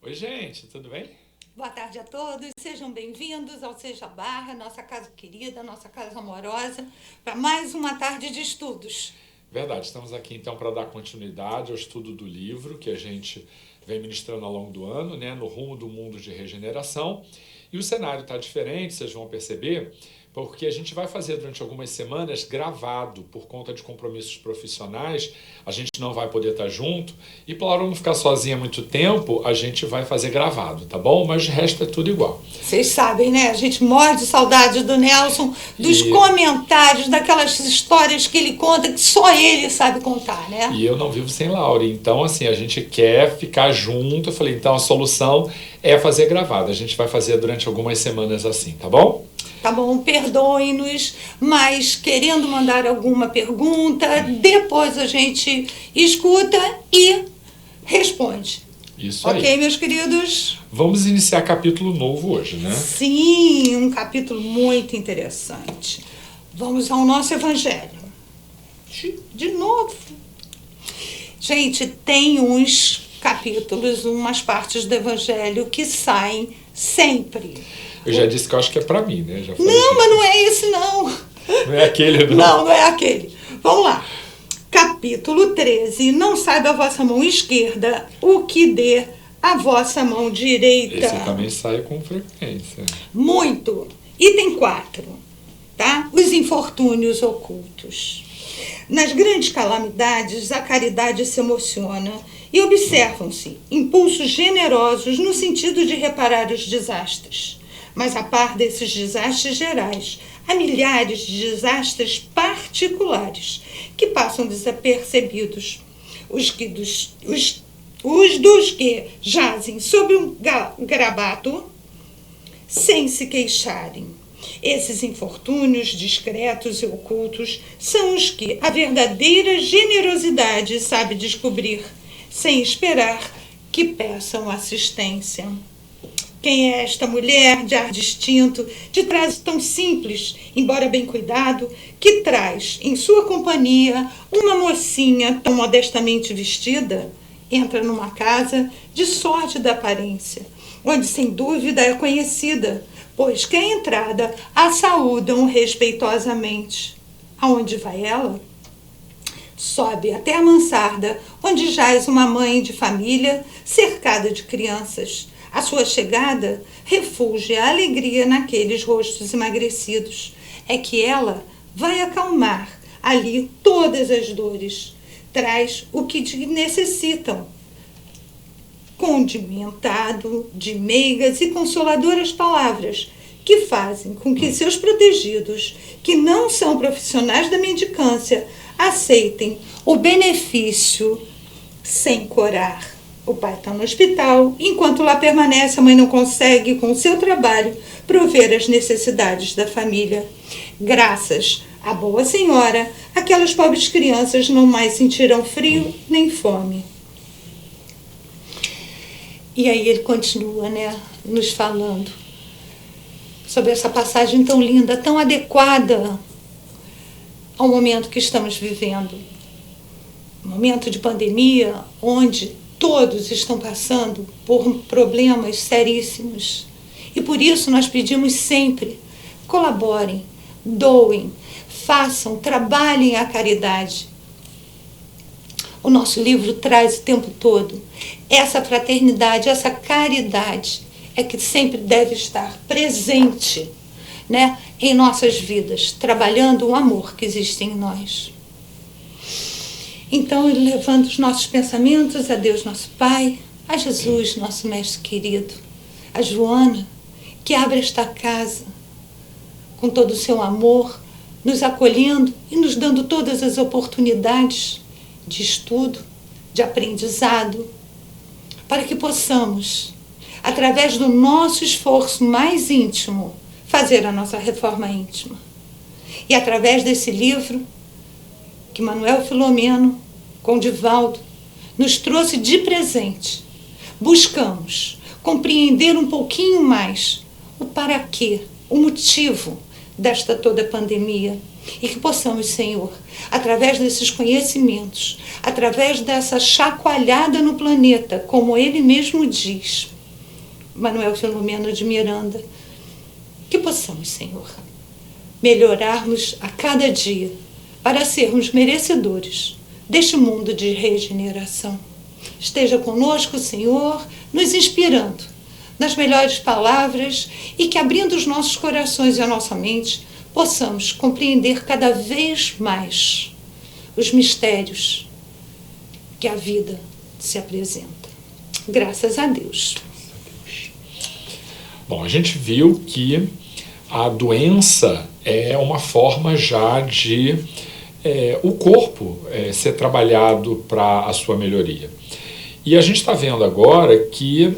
Oi, gente, tudo bem? Boa tarde a todos, sejam bem-vindos ao Seja Barra, nossa casa querida, nossa casa amorosa, para mais uma tarde de estudos. Verdade, estamos aqui então para dar continuidade ao estudo do livro que a gente vem ministrando ao longo do ano, né, no rumo do mundo de regeneração. E o cenário está diferente, vocês vão perceber, porque a gente vai fazer durante algumas semanas gravado por conta de compromissos profissionais, a gente não vai poder estar junto, e para não ficar sozinha muito tempo, a gente vai fazer gravado, tá bom? Mas o resto é tudo igual. Vocês sabem, né? A gente morre de saudade do Nelson, dos comentários, daquelas histórias que ele conta, que só ele sabe contar, né? E eu não vivo sem Laura, então assim, a gente quer ficar junto. Eu falei, então a solução é fazer gravado, a gente vai fazer durante algumas semanas assim, tá bom? Tá bom, perdoem-nos, mas querendo mandar alguma pergunta, depois a gente escuta e responde. Isso aí. Ok, meus queridos? Vamos iniciar capítulo novo hoje, né? Sim, um capítulo muito interessante. Vamos ao nosso evangelho. De novo. Gente, tem uns capítulos, umas partes do evangelho que saem sempre. Eu já disse que eu acho que é pra mim, né? Já falei Não, que... mas não é esse não. Não é aquele, não? Não, não é aquele. Vamos lá. Capítulo 13. Não saiba a vossa mão esquerda o que dê a vossa mão direita. Esse também sai com frequência. Muito. Item 4. Tá? Os infortúnios ocultos. Nas grandes calamidades, a caridade se emociona e observam-se impulsos generosos no sentido de reparar os desastres. Mas a par desses desastres gerais, há milhares de desastres particulares que passam desapercebidos. Os dos que jazem sob um grabato sem se queixarem. Esses infortúnios discretos e ocultos são os que a verdadeira generosidade sabe descobrir, sem esperar que peçam assistência. Quem é esta mulher de ar distinto, de traço tão simples, embora bem cuidado, que traz em sua companhia uma mocinha tão modestamente vestida? Entra numa casa de sórdida aparência, onde sem dúvida é conhecida, pois que à entrada a saúdam respeitosamente. Aonde vai ela? Sobe até a mansarda, onde jaz uma mãe de família cercada de crianças. A sua chegada refulge a alegria naqueles rostos emagrecidos. É que ela vai acalmar ali todas as dores. Traz o que necessitam. Condimentado de meigas e consoladoras palavras que fazem com que seus protegidos, que não são profissionais da mendicância, aceitem o benefício sem corar. O pai está no hospital, enquanto lá permanece, a mãe não consegue, com o seu trabalho, prover as necessidades da família. Graças à boa senhora, aquelas pobres crianças não mais sentirão frio nem fome. E aí ele continua, né, nos falando sobre essa passagem tão linda, tão adequada ao momento que estamos vivendo. Um momento de pandemia, onde todos estão passando por problemas seríssimos. E por isso nós pedimos sempre, colaborem, doem, façam, trabalhem a caridade. O nosso livro traz o tempo todo essa fraternidade, essa caridade é que sempre deve estar presente, né, em nossas vidas, trabalhando o amor que existe em nós. Então, levando os nossos pensamentos a Deus, nosso Pai, a Jesus, nosso Mestre querido, a Joana, que abre esta casa com todo o seu amor, nos acolhendo e nos dando todas as oportunidades de estudo, de aprendizado, para que possamos, através do nosso esforço mais íntimo, fazer a nossa reforma íntima. E através desse livro, que Manuel Filomeno, com Divaldo, nos trouxe de presente, buscamos compreender um pouquinho mais o para quê, o motivo desta toda pandemia. E que possamos, Senhor, através desses conhecimentos, através dessa chacoalhada no planeta, como ele mesmo diz, Manuel Filomeno de Miranda, que possamos, Senhor, melhorarmos a cada dia para sermos merecedores deste mundo de regeneração. Esteja conosco, Senhor, nos inspirando nas melhores palavras e que, abrindo os nossos corações e a nossa mente, possamos compreender cada vez mais os mistérios que a vida se apresenta. Graças a Deus. Bom, a gente viu que a doença é uma forma já de o corpo ser trabalhado para a sua melhoria. E a gente está vendo agora que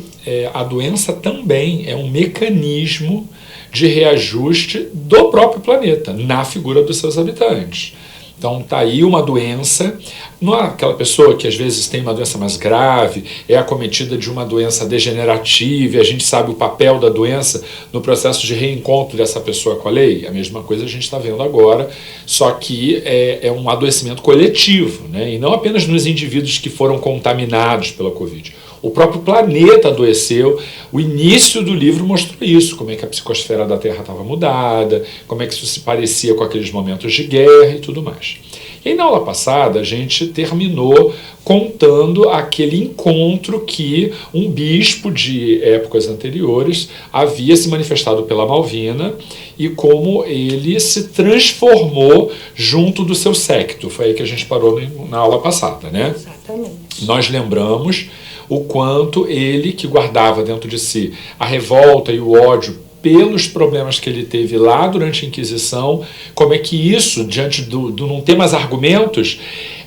a doença também é um mecanismo de reajuste do próprio planeta, na figura dos seus habitantes. Então está aí uma doença, não é aquela pessoa que às vezes tem uma doença mais grave, é acometida de uma doença degenerativa, e a gente sabe o papel da doença no processo de reencontro dessa pessoa com a lei. A mesma coisa a gente está vendo agora, só que é um adoecimento coletivo, né? E não apenas nos indivíduos que foram contaminados pela Covid. O próprio planeta adoeceu. O início do livro mostrou isso, como é que a psicosfera da Terra estava mudada, como é que isso se parecia com aqueles momentos de guerra e tudo mais. E aí, na aula passada, a gente terminou contando aquele encontro que um bispo de épocas anteriores havia se manifestado pela Malvina e como ele se transformou junto do seu séquito. Foi aí que a gente parou na aula passada, né? Exatamente. Nós lembramos o quanto ele, que guardava dentro de si a revolta e o ódio pelos problemas que ele teve lá durante a Inquisição, como é que isso, diante do não ter mais argumentos,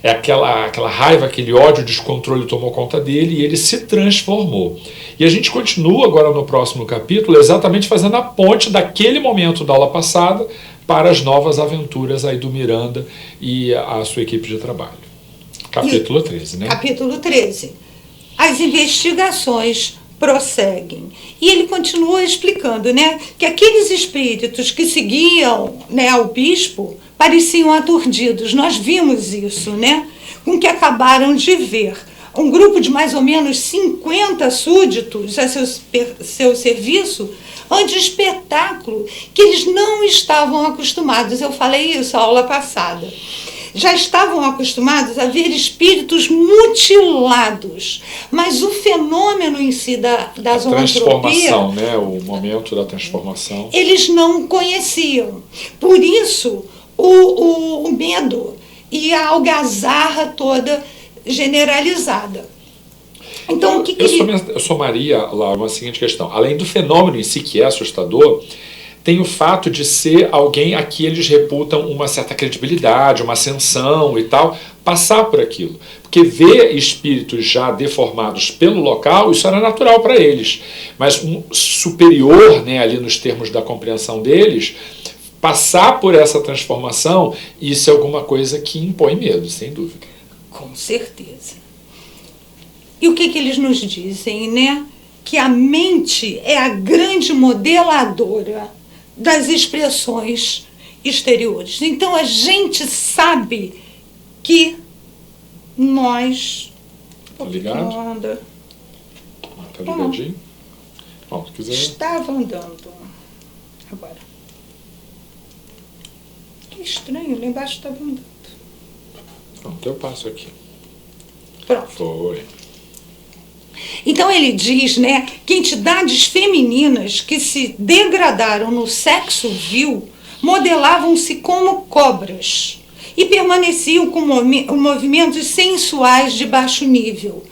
aquela raiva, aquele ódio, descontrole tomou conta dele e ele se transformou. E a gente continua agora no próximo capítulo exatamente fazendo a ponte daquele momento da aula passada para as novas aventuras aí do Miranda e a sua equipe de trabalho. Capítulo 13, né? Capítulo 13. As investigações prosseguem. E ele continua explicando, né, que aqueles espíritos que seguiam, né, o bispo pareciam aturdidos. Nós vimos isso, né, com que acabaram de ver um grupo de mais ou menos 50 súditos a seu serviço ante o espetáculo que eles não estavam acostumados. Eu falei isso na aula passada. Já estavam acostumados a ver espíritos mutilados, mas o fenômeno em si da zoantropia, transformação, né? O momento da transformação, eles não conheciam. Por isso, o medo e a algazarra toda generalizada. Então, eu somaria lá uma seguinte questão. Além do fenômeno em si, que é assustador, tem o fato de ser alguém a que eles reputam uma certa credibilidade, uma ascensão e tal, passar por aquilo. Porque ver espíritos já deformados pelo local, isso era natural para eles. Mas um superior, né, ali nos termos da compreensão deles, passar por essa transformação, isso é alguma coisa que impõe medo, sem dúvida. Com certeza. E o que eles nos dizem, né? Que a mente é a grande modeladora das expressões exteriores. Então a gente sabe que nós... Tá ligado? Anda. Tá ligadinho? Bom, se quiser... Estava andando. Agora. Que estranho, lá embaixo estava andando. Pronto, eu passo aqui. Pronto. Foi. Então ele diz, né, que entidades femininas que se degradaram no sexo vil modelavam-se como cobras e permaneciam com movimentos sensuais de baixo nível.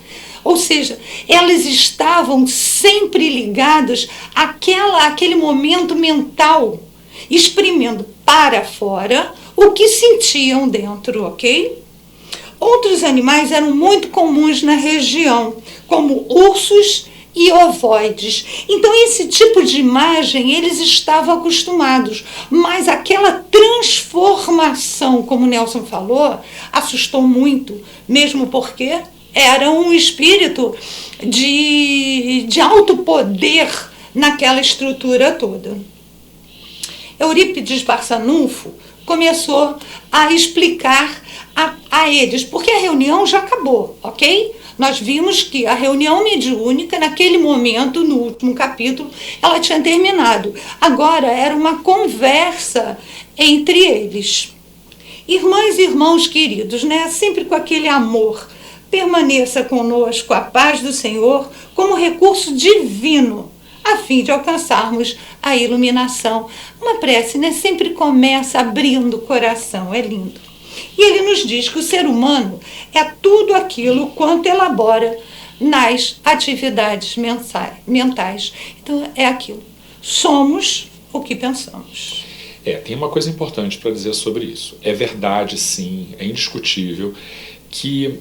Ou seja, elas estavam sempre ligadas àquele momento mental, exprimendo para fora o que sentiam dentro, ok? Outros animais eram muito comuns na região, como ursos e ovoides. Então, esse tipo de imagem eles estavam acostumados, mas aquela transformação, como o Nelson falou, assustou muito, mesmo porque era um espírito de alto poder naquela estrutura toda. Eurípides Barçanufo começou a explicar a eles, porque a reunião já acabou, ok? Nós vimos que a reunião mediúnica, naquele momento, no último capítulo, ela tinha terminado. Agora era uma conversa entre eles. Irmãs e irmãos queridos, né? Sempre com aquele amor, permaneça conosco a paz do Senhor como recurso divino, a fim de alcançarmos a iluminação. Uma prece, né? Sempre começa abrindo o coração, é lindo. E ele nos diz que o ser humano é tudo aquilo quanto elabora nas atividades mentais. Então, é aquilo. Somos o que pensamos. Tem uma coisa importante para dizer sobre isso. É verdade, sim, é indiscutível que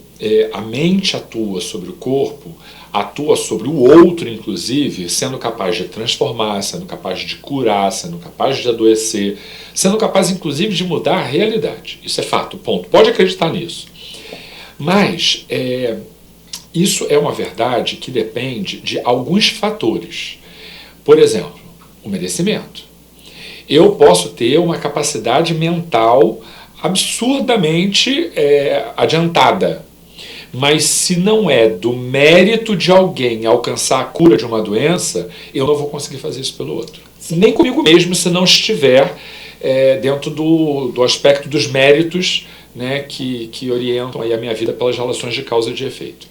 a mente atua sobre o corpo, atua sobre o outro, inclusive, sendo capaz de transformar, sendo capaz de curar, sendo capaz de adoecer, sendo capaz, inclusive, de mudar a realidade. Isso é fato, ponto. Pode acreditar nisso. Mas isso é uma verdade que depende de alguns fatores. Por exemplo, o merecimento. Eu posso ter uma capacidade mental absurdamente adiantada, mas se não é do mérito de alguém alcançar a cura de uma doença, eu não vou conseguir fazer isso pelo outro. Nem comigo mesmo, se não estiver dentro do aspecto dos méritos, né, que orientam aí a minha vida pelas relações de causa e de efeito.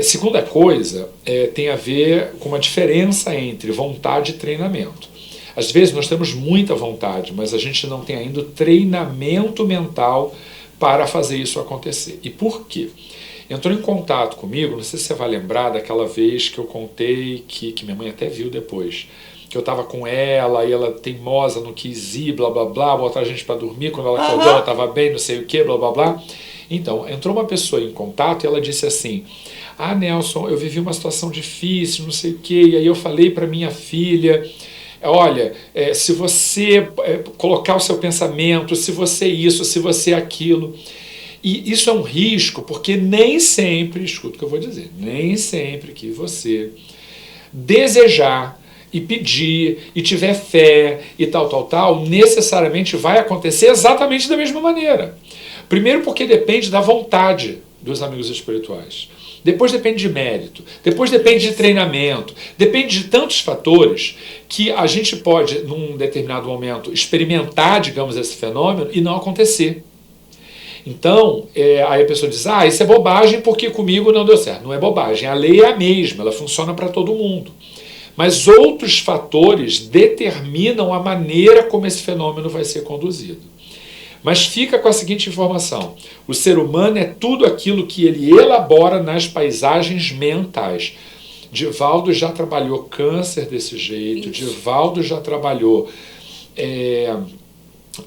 Segunda coisa tem a ver com uma diferença entre vontade e treinamento. Às vezes nós temos muita vontade, mas a gente não tem ainda o treinamento mental para fazer isso acontecer. E por quê? Entrou em contato comigo, não sei se você vai lembrar daquela vez que eu contei, que minha mãe até viu depois, que eu estava com ela e ela teimosa, não quis ir, blá blá blá, botar a gente para dormir, quando ela acordou ela estava bem, não sei o que, blá blá blá. Então, entrou uma pessoa em contato e ela disse assim: ah, Nelson, eu vivi uma situação difícil, não sei o que, e aí eu falei para minha filha: olha, se você colocar o seu pensamento, se você isso, se você aquilo. E isso é um risco, porque nem sempre, escuta o que eu vou dizer, nem sempre que você desejar e pedir e tiver fé e tal, necessariamente vai acontecer exatamente da mesma maneira. Primeiro porque depende da vontade dos amigos espirituais. Depois depende de mérito, depois depende de treinamento, depende de tantos fatores que a gente pode, num determinado momento, experimentar, digamos, esse fenômeno e não acontecer. Então, aí a pessoa diz: ah, isso é bobagem porque comigo não deu certo. Não é bobagem, a lei é a mesma, ela funciona para todo mundo. Mas outros fatores determinam a maneira como esse fenômeno vai ser conduzido. Mas fica com a seguinte informação: o ser humano é tudo aquilo que ele elabora nas paisagens mentais. Divaldo já trabalhou câncer desse jeito, Divaldo já trabalhou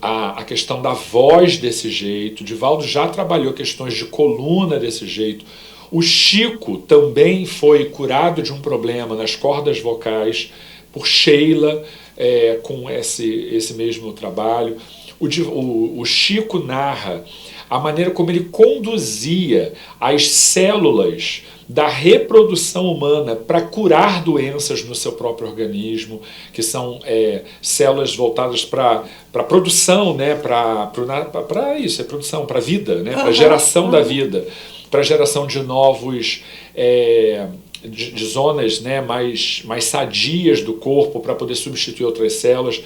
a questão da voz desse jeito, Divaldo já trabalhou questões de coluna desse jeito. O Chico também foi curado de um problema nas cordas vocais por Sheila, com esse mesmo trabalho. O Chico narra a maneira como ele conduzia as células da reprodução humana para curar doenças no seu próprio organismo, que são células voltadas para a produção, né, para isso, produção, para a vida, né, para a geração da vida, para a geração de novos, de zonas, né, mais sadias do corpo, para poder substituir outras células.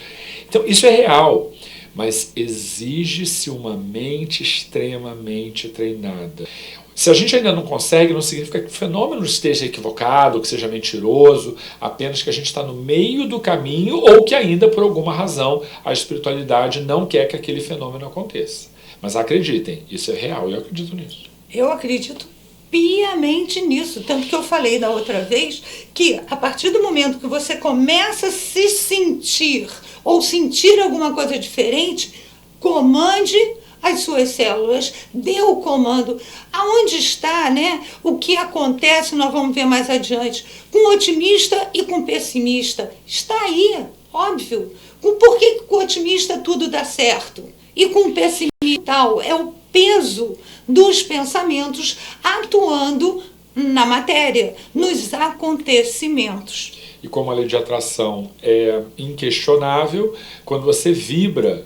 Então, isso é real. Mas exige-se uma mente extremamente treinada. Se a gente ainda não consegue, não significa que o fenômeno esteja equivocado, que seja mentiroso, apenas que a gente está no meio do caminho ou que ainda, por alguma razão, a espiritualidade não quer que aquele fenômeno aconteça. Mas acreditem, isso é real, eu acredito nisso. Eu acredito piamente nisso, tanto que eu falei da outra vez que a partir do momento que você começa a se sentir ou sentir alguma coisa diferente, comande as suas células, dê o comando. Aonde está, né? O que acontece, nós vamos ver mais adiante, com o otimista e com o pessimista. Está aí, óbvio. Por que com o otimista tudo dá certo? E com o pessimista tal, é o peso dos pensamentos atuando na matéria, nos acontecimentos. e como a lei de atração é inquestionável, quando você vibra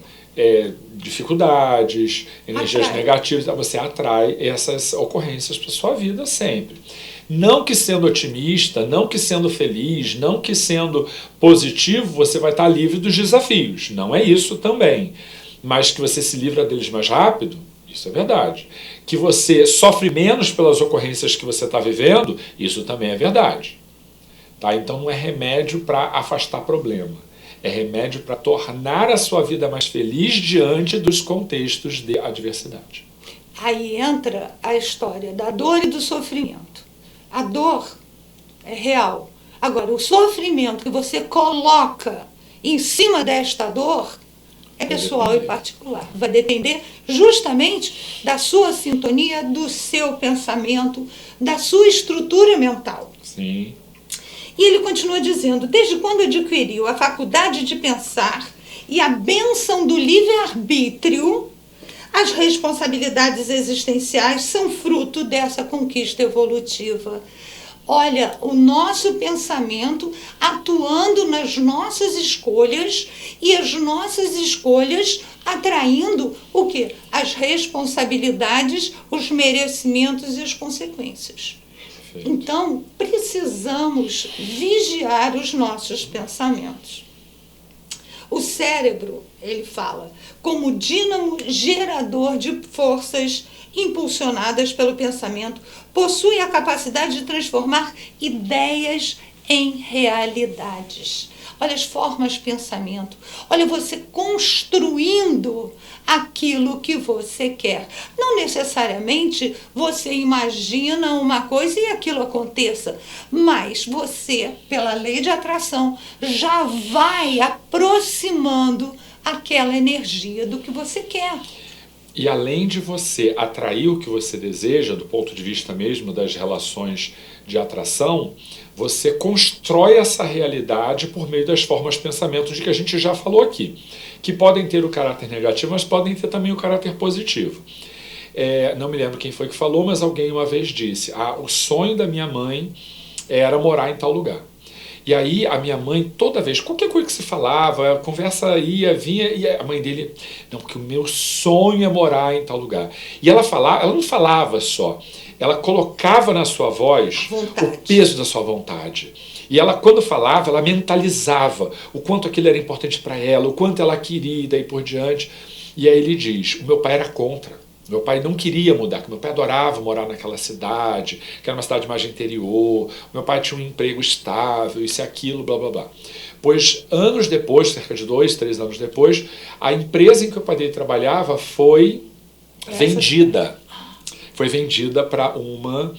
dificuldades, energias negativas, você atrai essas ocorrências para sua vida sempre. Não que sendo otimista, não que sendo feliz, não que sendo positivo, você vai estar livre dos desafios. Não é isso também. Mas que você se livra deles mais rápido, isso é verdade. Que você sofre menos pelas ocorrências que você está vivendo, isso também é verdade. Tá? Então não é remédio para afastar problema. É remédio para tornar a sua vida mais feliz diante dos contextos de adversidade. Aí entra a história da dor e do sofrimento. A dor é real. Agora, o sofrimento que você coloca em cima desta dor é pessoal e particular. Vai depender justamente da sua sintonia, do seu pensamento, da sua estrutura mental. Sim. E ele continua dizendo, desde quando adquiriu a faculdade de pensar e a bênção do livre-arbítrio, as responsabilidades existenciais são fruto dessa conquista evolutiva. Olha, o nosso pensamento atuando nas nossas escolhas e as nossas escolhas atraindo o quê? As responsabilidades, os merecimentos e as consequências. Então, precisamos vigiar os nossos pensamentos. O cérebro, ele fala, como dínamo gerador de forças impulsionadas pelo pensamento, possui a capacidade de transformar ideias em realidades. Olha as formas de pensamento. Olha você construindo aquilo que você quer. Não necessariamente você imagina uma coisa e aquilo aconteça, mas você, pela lei de atração, já vai aproximando aquela energia do que você quer. E além de você atrair o que você deseja, do ponto de vista mesmo das relações de atração, você constrói essa realidade por meio das formas de pensamento de que a gente já falou aqui, que podem ter o caráter negativo, mas podem ter também o caráter positivo. Não me lembro quem foi que falou, mas alguém uma vez disse, o sonho da minha mãe era morar em tal lugar. E aí a minha mãe, toda vez, qualquer coisa que se falava, a conversa ia, vinha, e a mãe dele, não, porque o meu sonho é morar em tal lugar. E ela não falava só, ela colocava na sua voz o peso da sua vontade. E ela, quando falava, ela mentalizava o quanto aquilo era importante para ela, o quanto ela queria e daí por diante. E aí ele diz, o meu pai era contra. Meu pai não queria mudar, porque meu pai adorava morar naquela cidade, que era uma cidade mais de interior, meu pai tinha um emprego estável, isso e aquilo, blá blá blá. Pois anos depois, cerca de 2, 3 anos depois, a empresa em que o pai dele trabalhava foi vendida. Foi vendida para uma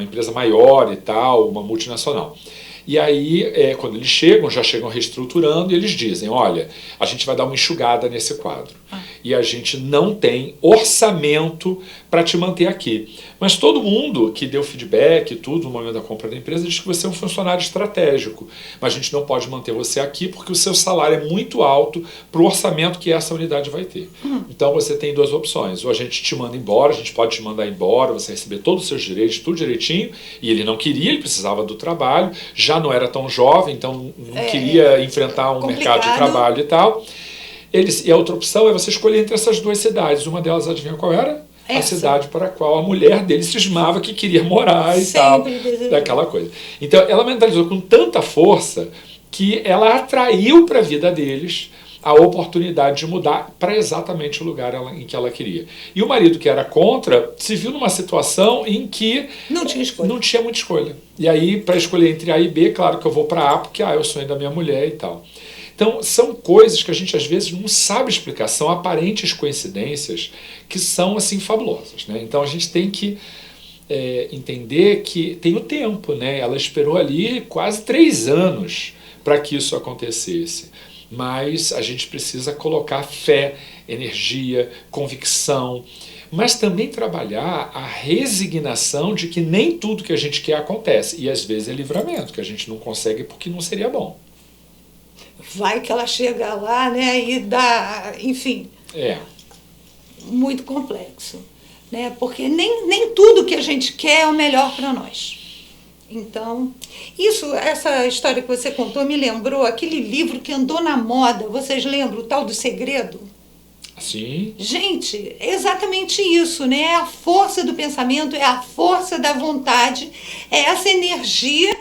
empresa maior e tal, uma multinacional. E aí, quando eles chegam, já chegam reestruturando e eles dizem, olha, a gente vai dar uma enxugada nesse quadro. E a gente não tem orçamento para te manter aqui. Mas todo mundo que deu feedback e tudo no momento da compra da empresa diz que você é um funcionário estratégico. Mas a gente não pode manter você aqui porque o seu salário é muito alto para o orçamento que essa unidade vai ter. Então você tem duas opções. Ou a gente te manda embora, a gente pode te mandar embora, você receber todos os seus direitos, tudo direitinho. E ele não queria, ele precisava do trabalho. Já não era tão jovem, então não queria enfrentar um mercado de trabalho e tal. E a outra opção é você escolher entre essas duas cidades. Uma delas, adivinha qual era? A cidade para a qual a mulher dele cismava que queria morar e tal. Daquela coisa. Então, ela mentalizou com tanta força que ela atraiu para a vida deles a oportunidade de mudar para exatamente o lugar em que ela queria. E o marido, que era contra, se viu numa situação em que não tinha muita escolha. E aí, para escolher entre A e B, claro que eu vou para A, porque é o sonho da minha mulher e tal. Então, são coisas que a gente às vezes não sabe explicar, são aparentes coincidências que são assim fabulosas, né? Então a gente tem que entender que tem o tempo, né? Ela esperou ali quase 3 anos para que isso acontecesse. Mas a gente precisa colocar fé, energia, convicção, mas também trabalhar a resignação de que nem tudo que a gente quer acontece. E às vezes é livramento, que a gente não consegue porque não seria bom. Vai que ela chega lá, né, e dá, enfim, muito complexo, né, porque nem tudo que a gente quer é o melhor para nós. Então, essa história que você contou me lembrou aquele livro que andou na moda. Vocês lembram, o tal do Segredo? Sim. Gente, é exatamente isso, né? É a força do pensamento, é a força da vontade, é essa energia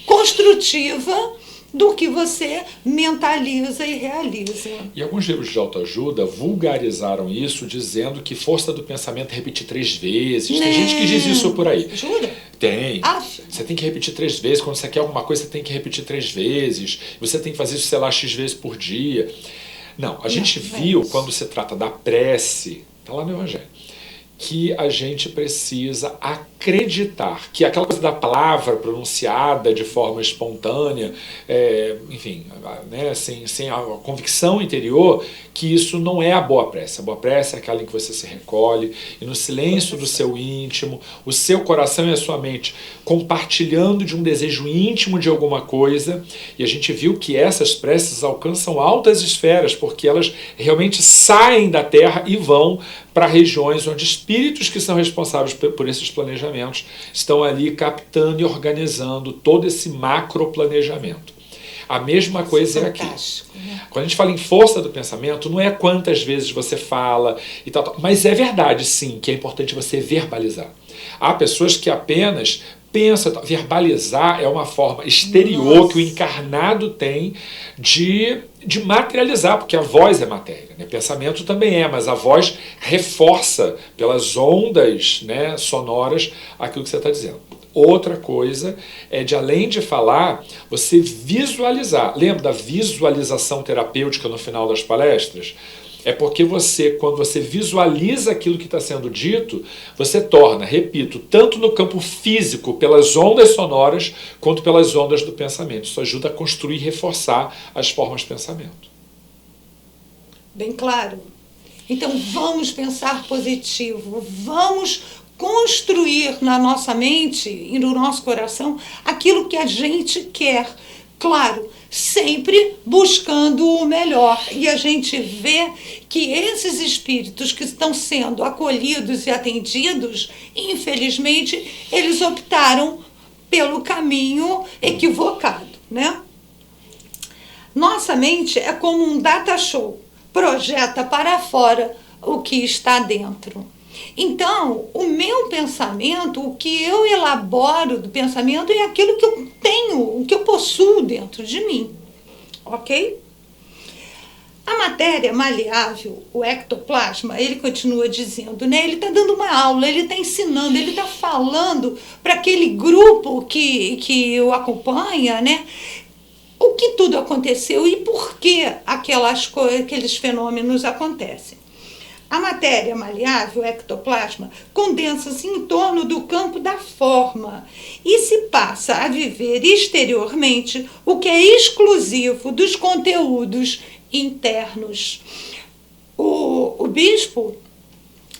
construtiva do que você mentaliza e realiza. E alguns livros de autoajuda vulgarizaram isso, dizendo que força do pensamento é repetir 3 vezes. Tem gente que diz isso por aí. Jura? Tem. Você tem que repetir 3 vezes. Quando você quer alguma coisa, você tem que repetir 3 vezes. Você tem que fazer isso, sei lá, X vezes por dia. Não, a gente viu, quando se trata da prece, está lá no Evangelho, que a gente precisa acreditar que aquela coisa da palavra pronunciada de forma espontânea, enfim, né, sem a convicção interior, que isso não é a boa prece. A boa prece é aquela em que você se recolhe e no silêncio do seu íntimo, o seu coração e a sua mente compartilhando de um desejo íntimo de alguma coisa, e a gente viu que essas preces alcançam altas esferas, porque elas realmente saem da terra e vão para regiões onde espíritos que são responsáveis por esses planejamentos estão ali captando e organizando todo esse macroplanejamento. A mesma coisa é aqui. Quando a gente fala em força do pensamento, não é quantas vezes você fala e tal, mas é verdade, sim, que é importante você verbalizar. Há pessoas que apenas pensam. Verbalizar é uma forma exterior que o encarnado tem de materializar, porque a voz é matéria, né? Pensamento também é, mas a voz reforça pelas ondas, né, sonoras aquilo que você está dizendo. Outra coisa é de, além de falar, você visualizar. Lembra da visualização terapêutica no final das palestras? É porque você, quando você visualiza aquilo que está sendo dito, você torna, repito, tanto no campo físico, pelas ondas sonoras, quanto pelas ondas do pensamento. Isso ajuda a construir e reforçar as formas de pensamento. Bem claro. Então vamos pensar positivo, vamos construir na nossa mente e no nosso coração aquilo que a gente quer. Claro, sempre buscando o melhor. E a gente vê que esses espíritos que estão sendo acolhidos e atendidos, infelizmente, eles optaram pelo caminho equivocado, né? Nossa mente é como um data show, projeta para fora o que está dentro. Então, o meu pensamento, o que eu elaboro do pensamento é aquilo que eu tenho, o que eu possuo dentro de mim, ok? A matéria maleável, o ectoplasma, ele continua dizendo, né? Ele está dando uma aula, ele está ensinando, ele está falando para aquele grupo que o acompanha, né? O que tudo aconteceu e por que aqueles fenômenos acontecem. A matéria maleável, o ectoplasma, condensa-se em torno do campo da forma e se passa a viver exteriormente o que é exclusivo dos conteúdos internos. O bispo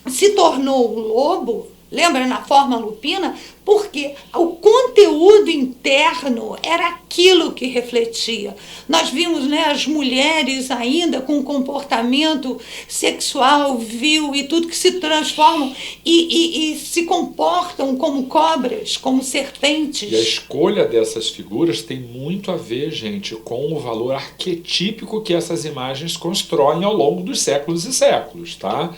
se tornou um lobo, lembra, na forma lupina, porque o conteúdo interno era aquilo que refletia. Nós vimos, né, as mulheres ainda com comportamento sexual vil e tudo, que se transformam e se comportam como cobras, como serpentes. E a escolha dessas figuras tem muito a ver, gente, com o valor arquetípico que essas imagens constroem ao longo dos séculos e séculos, tá?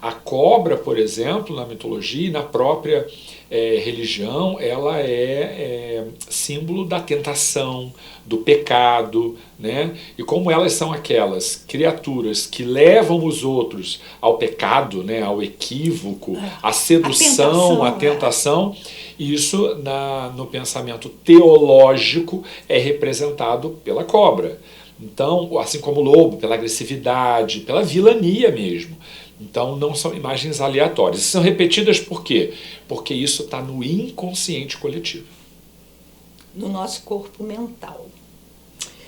A cobra, por exemplo, na mitologia e na própria religião, ela é símbolo da tentação, do pecado, né? E como elas são aquelas criaturas que levam os outros ao pecado, né? Ao equívoco, à sedução, à tentação, isso no pensamento teológico é representado pela cobra. Então, assim como o lobo, pela agressividade, pela vilania mesmo. Então, não são imagens aleatórias. São repetidas por quê? Porque isso está no inconsciente coletivo. No nosso corpo mental.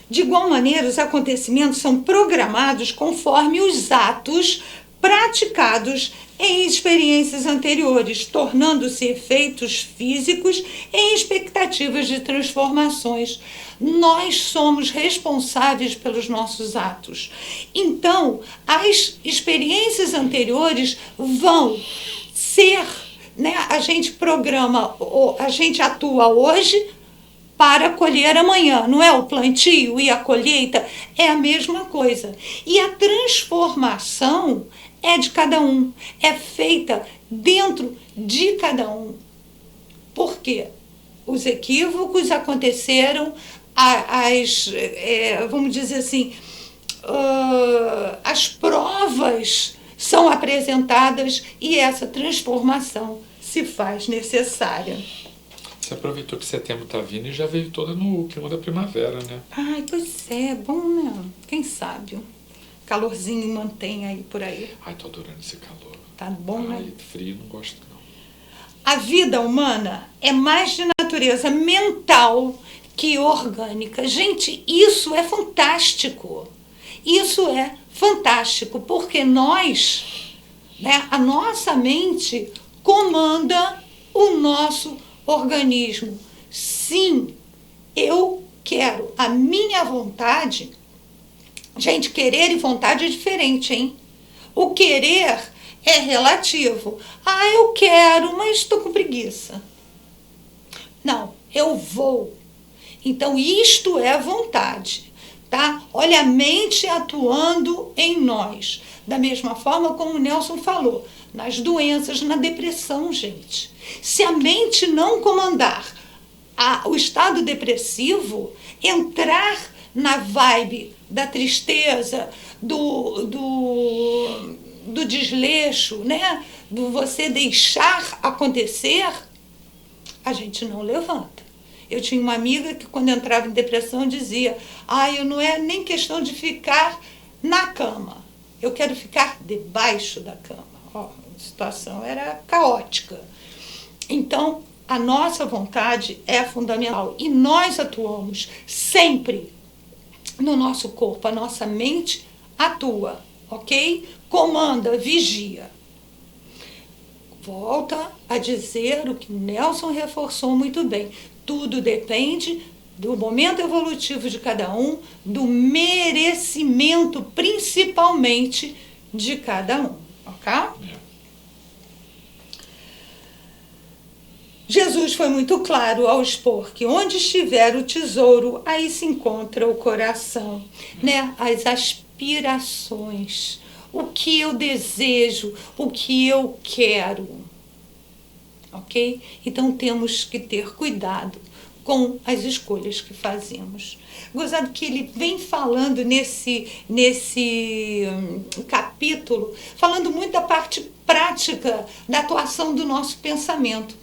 De igual maneira, os acontecimentos são programados conforme os atos praticados em experiências anteriores, tornando-se efeitos físicos em expectativas de transformações. Nós somos responsáveis pelos nossos atos. Então, as experiências anteriores vão ser né, a gente programa, a gente atua hoje para colher amanhã, não é? O plantio e a colheita é a mesma coisa. E a transformação é de cada um, é feita dentro de cada um. Por quê? Os equívocos aconteceram, vamos dizer assim, as provas são apresentadas e essa transformação se faz necessária. Você aproveitou que setembro está vindo e já veio toda no clima da primavera, né? Ai, pois é bom, né? Quem sabe? Calorzinho mantém aí por aí. Ai, tô adorando esse calor. Tá bom, Ai, né? frio não gosto não. A vida humana é mais de natureza mental que orgânica. Gente, isso é fantástico. Isso é fantástico, porque nós, né, a nossa mente comanda o nosso organismo. Sim, eu quero. A minha vontade... Gente, querer e vontade é diferente, hein? O querer é relativo. Ah, eu quero, mas estou com preguiça. Não, eu vou. Então, isto é vontade, tá? Olha a mente atuando em nós. Da mesma forma como o Nelson falou, nas doenças, na depressão, gente. Se a mente não comandar o estado depressivo, entrar na vibe da tristeza, do desleixo, né? Do você deixar acontecer, a gente não levanta. Eu tinha uma amiga que quando entrava em depressão dizia, eu não é nem questão de ficar na cama, eu quero ficar debaixo da cama. A situação era caótica. Então, a nossa vontade é fundamental e nós atuamos sempre no nosso corpo, a nossa mente atua, ok? Comanda, vigia. Volta a dizer o que o Nelson reforçou muito bem. Tudo depende do momento evolutivo de cada um, do merecimento, principalmente, de cada um, ok? Jesus foi muito claro ao expor que onde estiver o tesouro, aí se encontra o coração, né? As aspirações, o que eu desejo, o que eu quero, ok? Então temos que ter cuidado com as escolhas que fazemos. Gozado que ele vem falando nesse capítulo, falando muito da parte prática da atuação do nosso pensamento.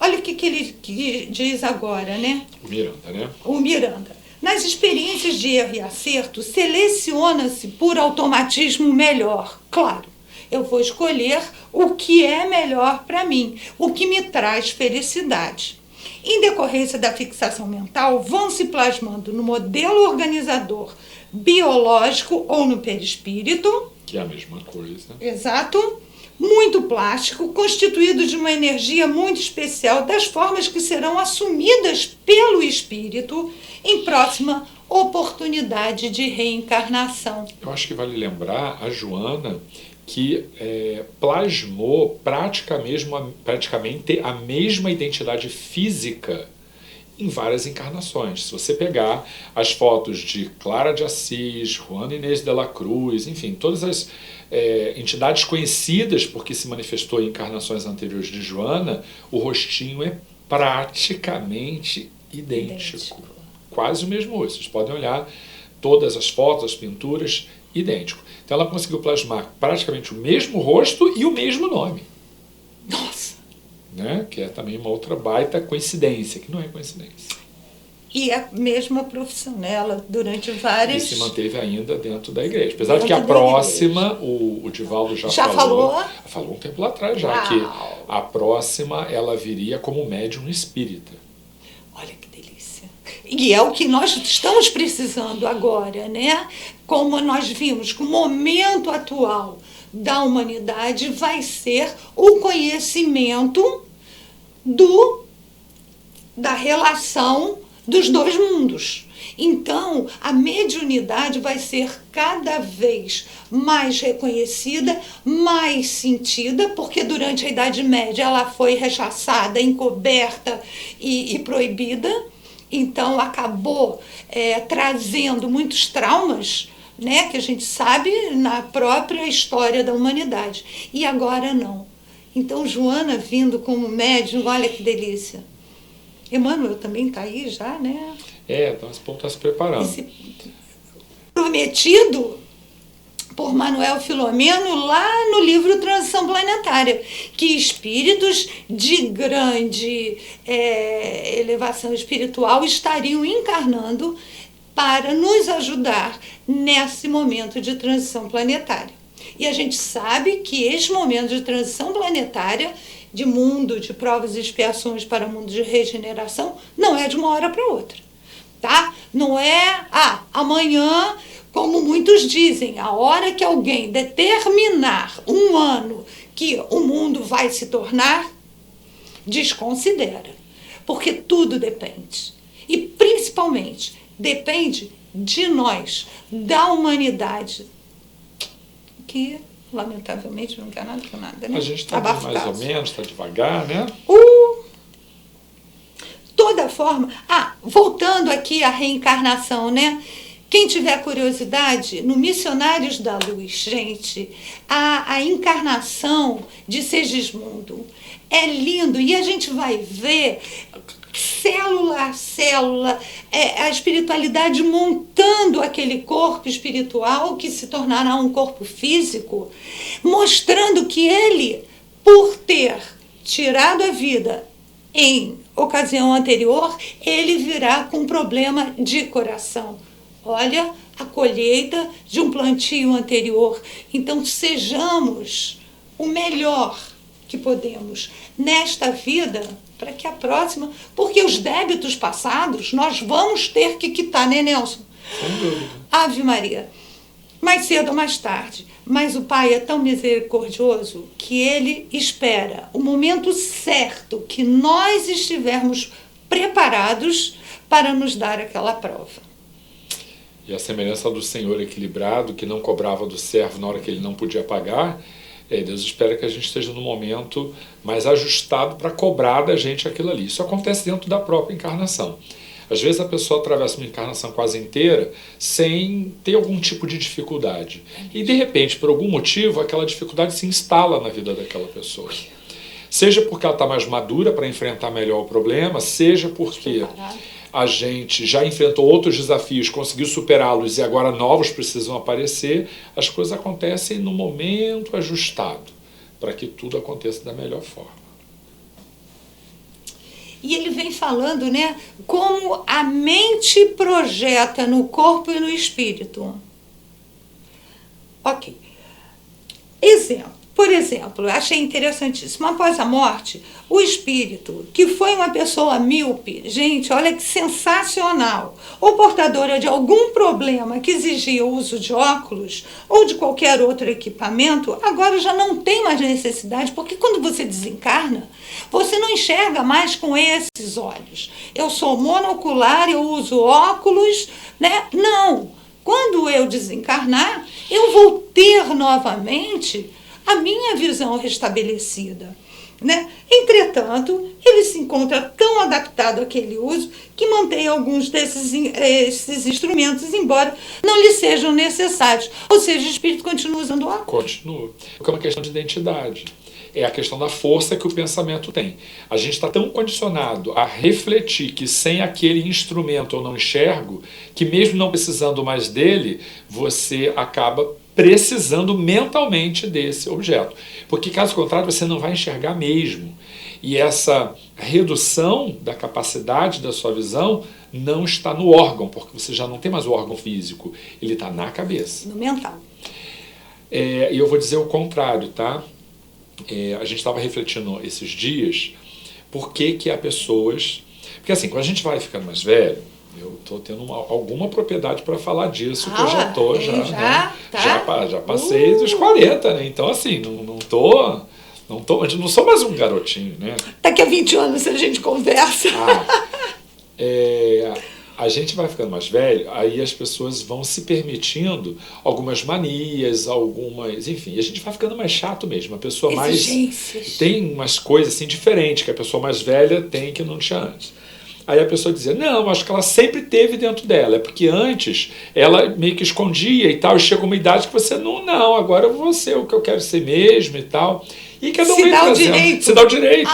Olha o que ele diz agora, né? O Miranda, né? O Miranda. Nas experiências de erro e acerto, seleciona-se por automatismo o melhor. Claro, eu vou escolher o que é melhor para mim, o que me traz felicidade. Em decorrência da fixação mental, vão se plasmando no modelo organizador biológico ou no perispírito. Que é a mesma coisa. Exato. Muito plástico, constituído de uma energia muito especial, das formas que serão assumidas pelo espírito em próxima oportunidade de reencarnação. Eu acho que vale lembrar a Joana que plasmou praticamente a mesma identidade física em várias encarnações. Se você pegar as fotos de Clara de Assis, Juana Inês de la Cruz, enfim, todas as entidades conhecidas porque se manifestou em encarnações anteriores de Joana, o rostinho é praticamente idêntico. Quase o mesmo rosto. Vocês podem olhar todas as fotos, as pinturas, idêntico. Então ela conseguiu plasmar praticamente o mesmo rosto e o mesmo nome. Nossa! Né? Que é também uma outra baita coincidência, que não é coincidência. E a mesma profissão, né? Ela durante várias... E se manteve ainda dentro da igreja. Apesar de que a próxima, o Divaldo já falou um tempo lá atrás já, que a próxima ela viria como médium espírita. Olha que delícia. E é o que nós estamos precisando agora, né? Como nós vimos que o momento atual da humanidade vai ser o conhecimento da relação dos dois mundos. Então, a mediunidade vai ser cada vez mais reconhecida, mais sentida, porque durante a Idade Média ela foi rechaçada, encoberta e proibida. Então, acabou trazendo muitos traumas, né, que a gente sabe na própria história da humanidade. E agora não. Então, Joana vindo como médium, olha que delícia. Emmanuel também está aí já, né? Então esse povo está se preparando. Prometido por Manuel Filomeno lá no livro Transição Planetária, que espíritos de grande elevação espiritual estariam encarnando para nos ajudar nesse momento de transição planetária. E a gente sabe que este momento de transição planetária, de mundo de provas e expiações para mundo de regeneração, não é de uma hora para outra. Tá? Não é, amanhã, como muitos dizem, a hora que alguém determinar um ano que o mundo vai se tornar, desconsidera. Porque tudo depende. E, principalmente, depende de nós, da humanidade, que, lamentavelmente, não quer nada com nada, né? A gente está mais ou menos, está devagar, né? Toda forma. Voltando aqui à reencarnação, né? Quem tiver curiosidade, no Missionários da Luz, gente, a encarnação de Segismundo é lindo e a gente vai ver célula a célula, a espiritualidade montando aquele corpo espiritual que se tornará um corpo físico, mostrando que ele, por ter tirado a vida em ocasião anterior, ele virá com problema de coração. Olha a colheita de um plantio anterior. Então, sejamos o melhor que podemos nesta vida, para que a próxima, porque os débitos passados nós vamos ter que quitar, né, Nelson? Sem dúvida. Ave Maria. Mais cedo ou mais tarde. Mas o Pai é tão misericordioso que Ele espera o momento certo que nós estivermos preparados para nos dar aquela prova. E a semelhança do Senhor equilibrado, que não cobrava do servo na hora que ele não podia pagar, Deus espera que a gente esteja no momento mais ajustado para cobrar da gente aquilo ali. Isso acontece dentro da própria encarnação. Às vezes a pessoa atravessa uma encarnação quase inteira sem ter algum tipo de dificuldade. E de repente, por algum motivo, aquela dificuldade se instala na vida daquela pessoa. Seja porque ela está mais madura para enfrentar melhor o problema, seja porque a gente já enfrentou outros desafios, conseguiu superá-los e agora novos precisam aparecer. As coisas acontecem no momento ajustado, para que tudo aconteça da melhor forma. E ele vem falando, né, como a mente projeta no corpo e no espírito. Ok. Por exemplo, achei interessantíssimo. Após a morte, o espírito, que foi uma pessoa míope, gente, olha que sensacional, ou portadora de algum problema que exigia o uso de óculos ou de qualquer outro equipamento, agora já não tem mais necessidade, porque quando você desencarna, você não enxerga mais com esses olhos. Eu sou monocular, eu uso óculos, né? Não. Quando eu desencarnar, eu vou ter novamente a minha visão restabelecida, né? Entretanto, ele se encontra tão adaptado àquele uso que mantém alguns esses instrumentos, embora não lhe sejam necessários. Ou seja, o espírito continua usando óculos. Continua. Porque é uma questão de identidade. É a questão da força que o pensamento tem. A gente está tão condicionado a refletir que sem aquele instrumento eu não enxergo, que mesmo não precisando mais dele, você acaba precisando mentalmente desse objeto. Porque, caso contrário, você não vai enxergar mesmo. E essa redução da capacidade da sua visão não está no órgão, porque você já não tem mais o órgão físico, ele está na cabeça. No mental. E eu vou dizer o contrário, tá? A gente estava refletindo esses dias por que há pessoas... Porque assim, quando a gente vai ficando mais velho, eu estou tendo alguma propriedade para falar disso, que eu já estou, já passei dos 40, né? Então assim, não sou mais um garotinho, né? Daqui a 20 anos a gente conversa. a gente vai ficando mais velho, aí as pessoas vão se permitindo algumas manias, algumas... Enfim, a gente vai ficando mais chato mesmo. A pessoa mais... Tem umas coisas assim diferentes que a pessoa mais velha tem que não tinha antes. Aí a pessoa dizia, não, acho que ela sempre teve dentro dela, é porque antes ela meio que escondia e tal, e chega uma idade que você, não, agora eu vou ser o que eu quero ser mesmo e tal. E cada um vem trazendo, se dá o direito.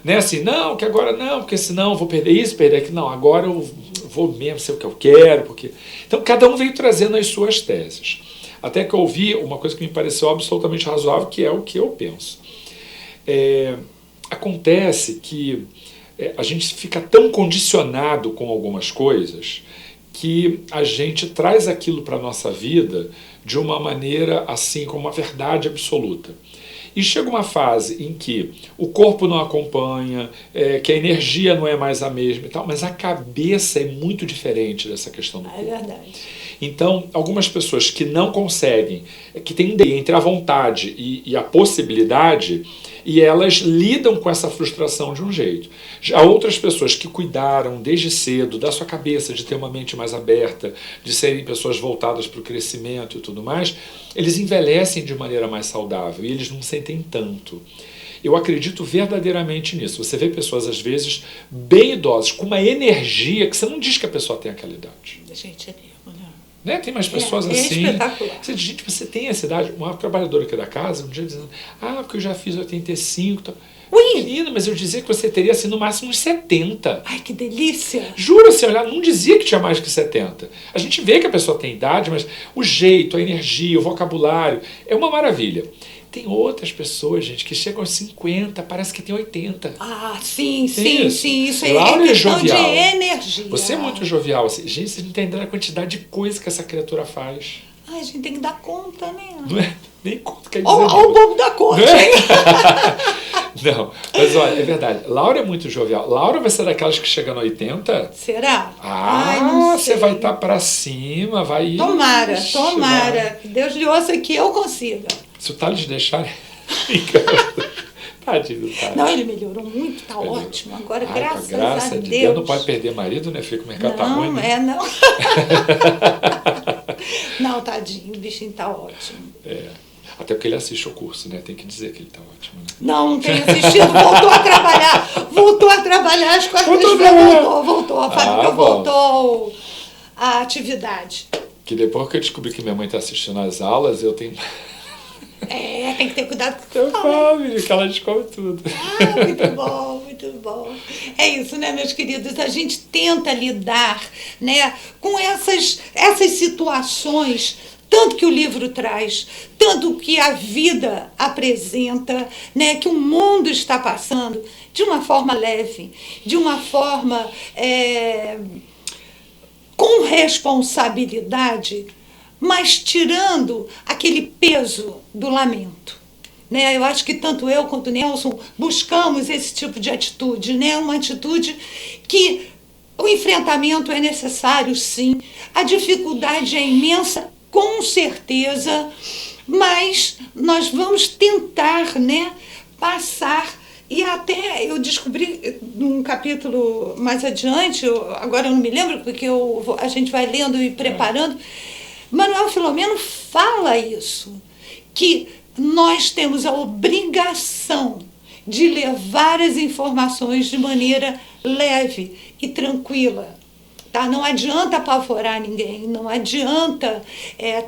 Né, assim, não, que agora não, porque senão eu vou perder isso, perder aquilo. Não, agora eu vou mesmo ser o que eu quero. Porque... Então cada um veio trazendo as suas teses. Até que eu ouvi uma coisa que me pareceu absolutamente razoável, que é o que eu penso. Acontece que a gente fica tão condicionado com algumas coisas que a gente traz aquilo para a nossa vida de uma maneira assim, como uma verdade absoluta. E chega uma fase em que o corpo não acompanha, que a energia não é mais a mesma e tal, mas a cabeça é muito diferente dessa questão do corpo. É verdade. Então, algumas pessoas que não conseguem, que têm entre a vontade e a possibilidade, e elas lidam com essa frustração de um jeito. Já outras pessoas que cuidaram desde cedo da sua cabeça, de ter uma mente mais aberta, de serem pessoas voltadas para o crescimento e tudo mais, eles envelhecem de maneira mais saudável e eles não sentem tanto. Eu acredito verdadeiramente nisso. Você vê pessoas, às vezes, bem idosas, com uma energia que você não diz que a pessoa tem aquela idade. Gente, é mesmo, né? Tem mais pessoas é assim. Espetacular. Gente, você tem essa idade. Uma trabalhadora aqui da casa, um dia dizendo, porque eu já fiz 85. Tá. Menina, mas eu dizia que você teria assim no máximo uns 70. Ai, que delícia! Juro, se olhar, não dizia que tinha mais que 70. A gente vê que a pessoa tem idade, mas o jeito, a energia, o vocabulário, é uma maravilha. Tem outras pessoas, gente, que chegam aos 50, parece que tem 80. Sim. Isso aí Laura é questão jovial. de energia. Você é muito jovial. Assim. Gente, vocês não entenderam a quantidade de coisa que essa criatura faz. A gente tem que dar conta, né? Não é? Nem conta, quer dizer. Olha o bobo da conta, hein? Não, mas olha, é verdade. Laura é muito jovial. Laura vai ser daquelas que chegam no 80? Será? Você vai estar pra cima, vai... Tomara. Vai. Deus lhe ouça que eu consiga. Se o Thales deixar... Tadinho do Thales. Não, ele melhorou muito, tá ótimo. Agora, graças a Deus. Deus. Não pode perder marido, né, filho? O mercado tá ruim, né? Não. Não, tadinho, o bichinho tá ótimo. Até porque ele assiste o curso, né? Tem que dizer que ele tá ótimo, né? Não tem assistido, voltou a trabalhar, as quartas-feiras voltou. A fábrica voltou à atividade. Que depois que eu descobri que minha mãe tá assistindo às aulas, eu tenho... Tem que ter cuidado com eu falo, que ela descobre tudo. Muito bom. É isso, né, meus queridos? A gente tenta lidar, né, com essas situações, tanto que o livro traz, tanto que a vida apresenta, né, que o mundo está passando, de uma forma leve, de uma forma com responsabilidade, mas tirando aquele peso do lamento. Né? Eu acho que tanto eu quanto o Nelson buscamos esse tipo de atitude, né? Uma atitude que o enfrentamento é necessário, sim, a dificuldade é imensa, com certeza, mas nós vamos tentar, né, passar. E até eu descobri num capítulo mais adiante, agora eu não me lembro, porque a gente vai lendo e preparando, Manuel Filomeno fala isso, que nós temos a obrigação de levar as informações de maneira leve e tranquila. Tá? Não adianta apavorar ninguém, não adianta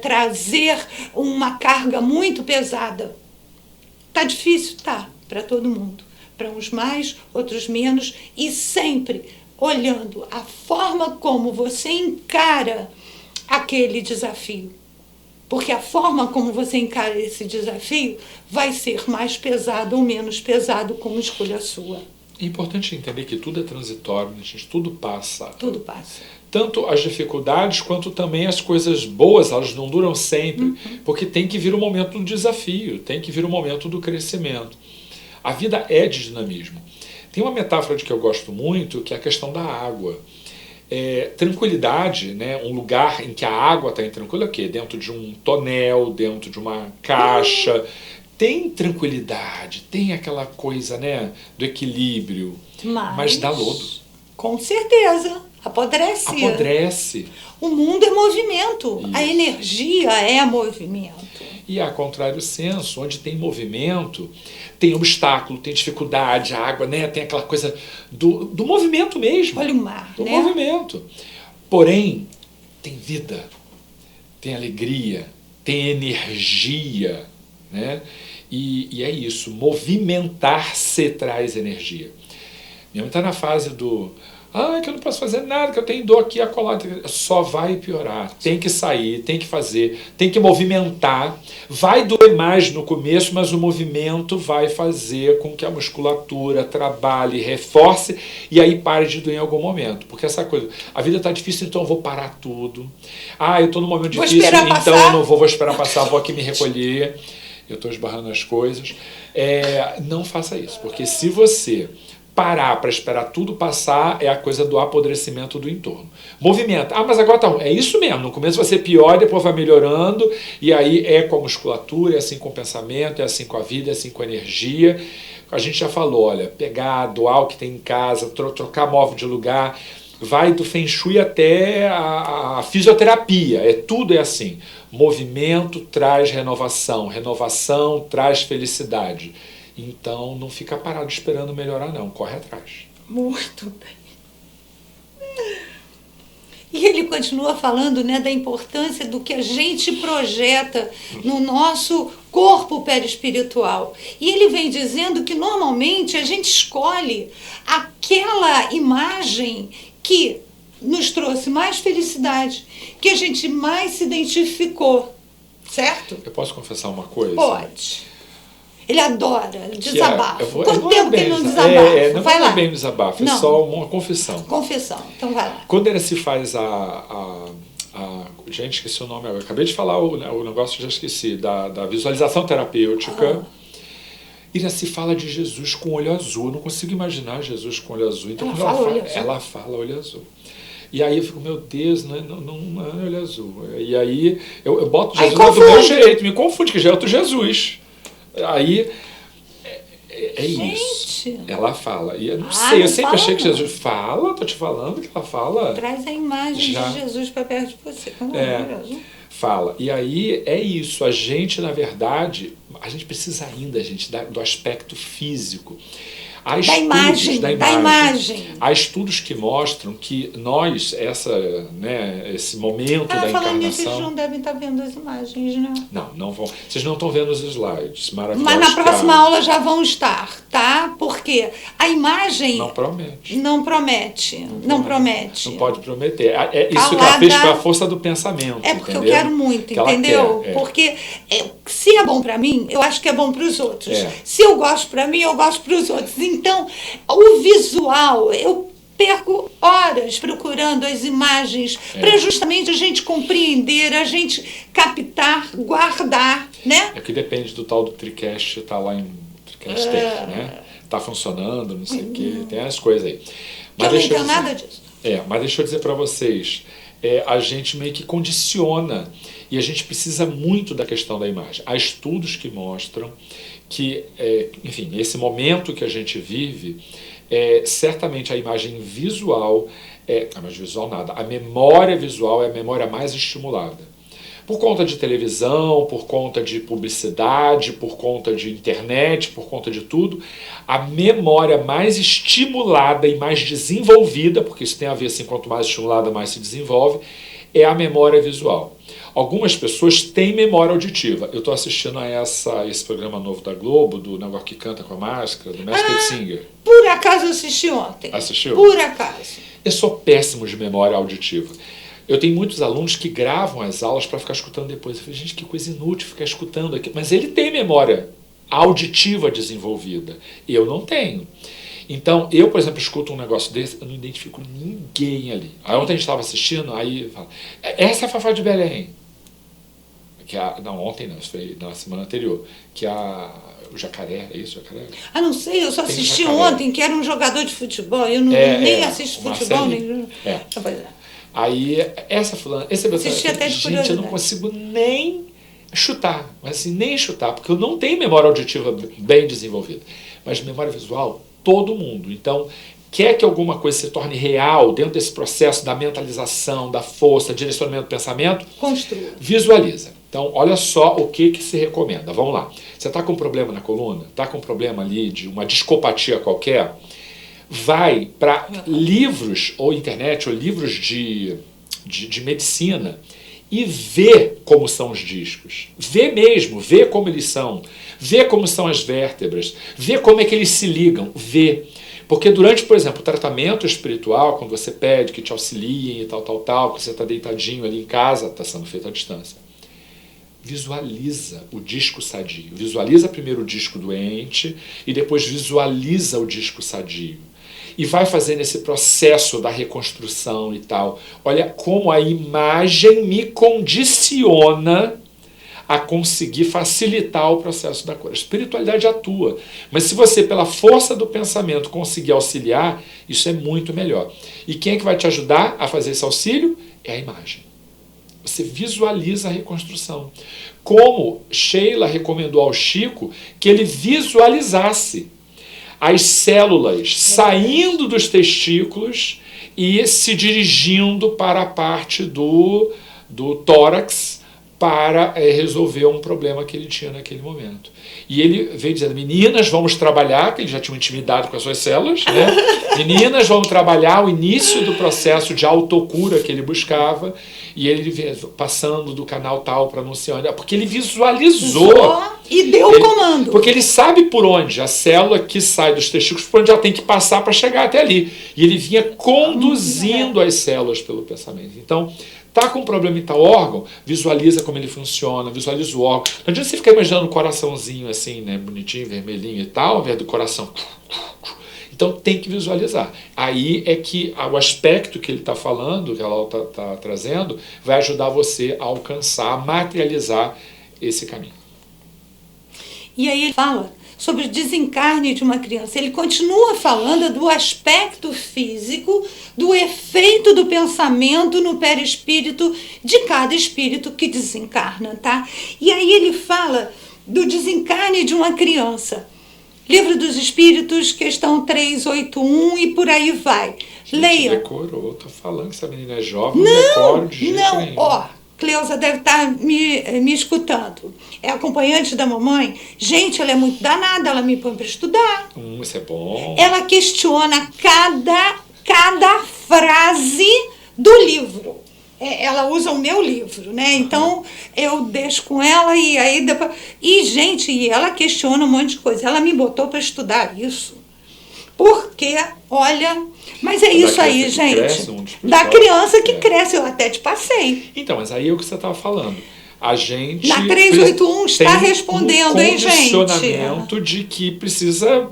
trazer uma carga muito pesada. Tá difícil? Tá, para todo mundo. Para uns mais, outros menos, e sempre olhando a forma como você encara aquele desafio. Porque a forma como você encara esse desafio vai ser mais pesado ou menos pesado como escolha sua. É importante entender que tudo é transitório, gente, tudo passa. Tudo passa. Tanto as dificuldades quanto também as coisas boas, elas não duram sempre, porque tem que vir o momento do desafio, tem que vir o momento do crescimento. A vida é de dinamismo. Tem uma metáfora de que eu gosto muito, que é a questão da água. Tranquilidade, né? Um lugar em que a água está tranquila, o quê? Dentro de um tonel, dentro de uma caixa. Tem tranquilidade, tem aquela coisa, né, do equilíbrio, mas dá lodo. Com certeza. Apodrece. Apodrece. O mundo é movimento. Isso. A energia é movimento. E a contrário senso, onde tem movimento, tem obstáculo, tem dificuldade, a água, né? Tem aquela coisa do movimento mesmo. Olha o mar, do né? movimento. Porém, tem vida, tem alegria, tem energia, né? E é isso, movimentar-se traz energia. Minha mãe está na fase do... que eu não posso fazer nada, que eu tenho dor aqui, acolá. Só vai piorar. Tem que sair, tem que fazer, tem que movimentar. Vai doer mais no começo, mas o movimento vai fazer com que a musculatura trabalhe, reforce e aí pare de doer em algum momento. Porque essa coisa, a vida está difícil, então eu vou parar tudo. Eu estou num momento difícil, então eu não vou esperar passar, vou aqui me recolher. Eu estou esbarrando as coisas. Não faça isso, porque se você parar para esperar tudo passar, é a coisa do apodrecimento do entorno. Movimenta. Mas agora tá ruim. É isso mesmo. No começo vai ser pior, depois vai melhorando, e aí é com a musculatura, é assim com o pensamento, é assim com a vida, é assim com a energia. A gente já falou, olha, pegar, doar o que tem em casa, trocar móvel de lugar, vai do Feng Shui até a fisioterapia. Tudo é assim. Movimento traz renovação, renovação traz felicidade. Então, não fica parado esperando melhorar, não. Corre atrás. Muito bem. E ele continua falando, né, da importância do que a gente projeta no nosso corpo perispiritual. E ele vem dizendo que, normalmente, a gente escolhe aquela imagem que nos trouxe mais felicidade, que a gente mais se identificou. Certo? Eu posso confessar uma coisa? Pode. Ele adora desabafo. Quanto tempo que ele não desabafa? Não é bem desabafo, é só uma confissão. Confissão, então vai lá. Quando ele se faz gente, esqueci o nome agora. Acabei de falar o negócio, já esqueci, da visualização terapêutica. Ele se fala de Jesus com olho azul. Eu não consigo imaginar Jesus com olho azul. Então, ela fala olho azul. E aí eu fico, meu Deus, não é olho azul. E aí eu boto Jesus do meu jeito, me confunde, que já é outro Jesus. Aí isso. Ela fala. E eu não sei, eu sempre achei que Jesus fala, tô te falando que ela fala. Traz a imagem de Jesus para perto de você. Fala. E aí é isso. A gente, na verdade, a gente precisa ainda, do aspecto físico. Há da imagem. Há estudos que mostram que nós, esse momento da encarnação... Falando nisso, vocês não devem estar vendo as imagens, né? Não vão. Vocês não estão vendo os slides maravilhosos. Mas na próxima aula já vão estar, tá? Porque a imagem... Não promete. Não promete. Não pode prometer. Isso que ela fez foi a força do pensamento. Porque eu quero muito, entendeu? Porque se é bom para mim, eu acho que é bom para os outros. Se eu gosto para mim, eu gosto para os outros. Então, o visual, eu perco horas procurando as imagens para justamente a gente compreender, a gente captar, guardar, né? É que depende do tal do TriCast, tá lá em TriCaster, né? Tá funcionando, não sei o quê, tem as coisas aí. Mas eu não entendo nada disso. Mas deixa eu dizer para vocês, a gente meio que condiciona e a gente precisa muito da questão da imagem. Há estudos que mostram que, enfim, esse momento que a gente vive, certamente a imagem visual, a memória visual é a memória mais estimulada. Por conta de televisão, por conta de publicidade, por conta de internet, por conta de tudo, a memória mais estimulada e mais desenvolvida, porque isso tem a ver, assim, quanto mais estimulada, mais se desenvolve, é a memória visual. Algumas pessoas têm memória auditiva. Eu estou assistindo a esse programa novo da Globo, do negócio que canta com a máscara, do Masked Singer. Por acaso eu assisti ontem. Assistiu? Por acaso. Eu sou péssimo de memória auditiva. Eu tenho muitos alunos que gravam as aulas para ficar escutando depois. Eu falei, gente, que coisa inútil ficar escutando aqui. Mas ele tem memória auditiva desenvolvida. Eu não tenho. Então, eu, por exemplo, escuto um negócio desse, eu não identifico ninguém ali. Aí ontem a gente estava assistindo, aí fala, essa é a Fafá de Belém. Não, ontem não, isso foi na semana anterior. Que o Jacaré, é isso, Jacaré? Não sei, eu só assisti ontem, que era um jogador de futebol. Eu nem assisto futebol, nem... Aí, essa fulana, esse assisti até de gente, eu não consigo nem chutar, mas assim, nem chutar, porque eu não tenho memória auditiva bem desenvolvida. Mas memória visual, todo mundo. Então, quer que alguma coisa se torne real dentro desse processo da mentalização, da força, direcionamento do pensamento, construa. Visualiza. Então, olha só o que se recomenda. Vamos lá. Você está com um problema na coluna? Está com um problema ali de uma discopatia qualquer? Vai para livros ou internet ou livros de medicina e vê como são os discos. Vê mesmo, vê como eles são. Vê como são as vértebras. Vê como é que eles se ligam. Vê. Porque durante, por exemplo, o tratamento espiritual, quando você pede que te auxiliem e tal, que você está deitadinho ali em casa, está sendo feito à distância. Visualiza o disco sadio. Visualiza primeiro o disco doente e depois visualiza o disco sadio. E vai fazendo esse processo da reconstrução e tal. Olha como a imagem me condiciona a conseguir facilitar o processo da cura. A espiritualidade atua. Mas se você, pela força do pensamento, conseguir auxiliar, isso é muito melhor. E quem é que vai te ajudar a fazer esse auxílio? É a imagem. Você visualiza a reconstrução. Como Sheila recomendou ao Chico que ele visualizasse as células saindo dos testículos e se dirigindo para a parte do tórax para resolver um problema que ele tinha naquele momento. E ele veio dizendo, meninas, vamos trabalhar, que ele já tinha intimidade com as suas células, né? Meninas, vamos trabalhar o início do processo de autocura que ele buscava, e ele passando do canal tal para anunciar, porque ele visualizou. E deu o comando. Porque ele sabe por onde a célula que sai dos testículos, por onde ela tem que passar para chegar até ali. E ele vinha conduzindo as células pelo pensamento. Então, tá com um problema em tal órgão, visualiza como ele funciona, visualiza o órgão. Não adianta você ficar imaginando um coraçãozinho assim, né, bonitinho, vermelhinho e tal, ao invés do coração. Então tem que visualizar. Aí é que o aspecto que ele está falando, que ela está trazendo, vai ajudar você a alcançar, a materializar esse caminho. E aí ele fala sobre o desencarne de uma criança. Ele continua falando do aspecto físico, do efeito do pensamento no perispírito de cada espírito que desencarna, tá? E aí ele fala do desencarne de uma criança. Livro dos Espíritos, questão 381 e por aí vai. Leia. Decorou, tô falando que essa menina é jovem, não decoro de jeito nenhum. Ó, Cleusa deve estar me escutando. É acompanhante da mamãe. Gente, ela é muito danada, ela me põe para estudar. Isso é bom. Ela questiona cada frase do livro. Ela usa o meu livro, né? Então, eu deixo com ela e aí depois... E, gente, e ela questiona um monte de coisa. Ela me botou para estudar isso. Porque, olha... Mas é isso aí, gente. Da criança que cresce, eu até te passei. Então, mas aí é o que você estava falando. A gente... Na 381 está respondendo, hein, gente? Condicionamento de que precisa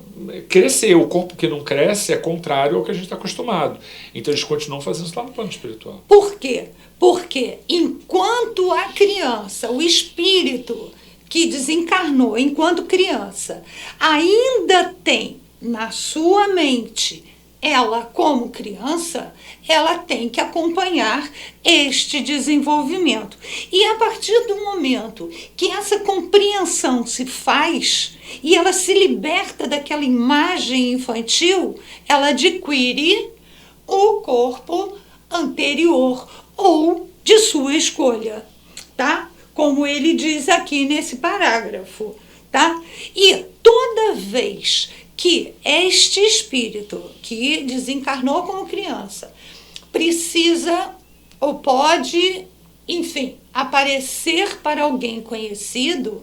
crescer. O corpo que não cresce é contrário ao que a gente está acostumado. Então, eles continuam fazendo isso lá no plano espiritual. Por quê? Porque enquanto a criança, o espírito que desencarnou enquanto criança, ainda tem na sua mente ela, como criança, ela tem que acompanhar este desenvolvimento. E a partir do momento que essa compreensão se faz e ela se liberta daquela imagem infantil, ela adquire o corpo anterior ou de sua escolha, tá? Como ele diz aqui nesse parágrafo, tá? E toda vez que este espírito que desencarnou como criança precisa ou pode, enfim, aparecer para alguém conhecido,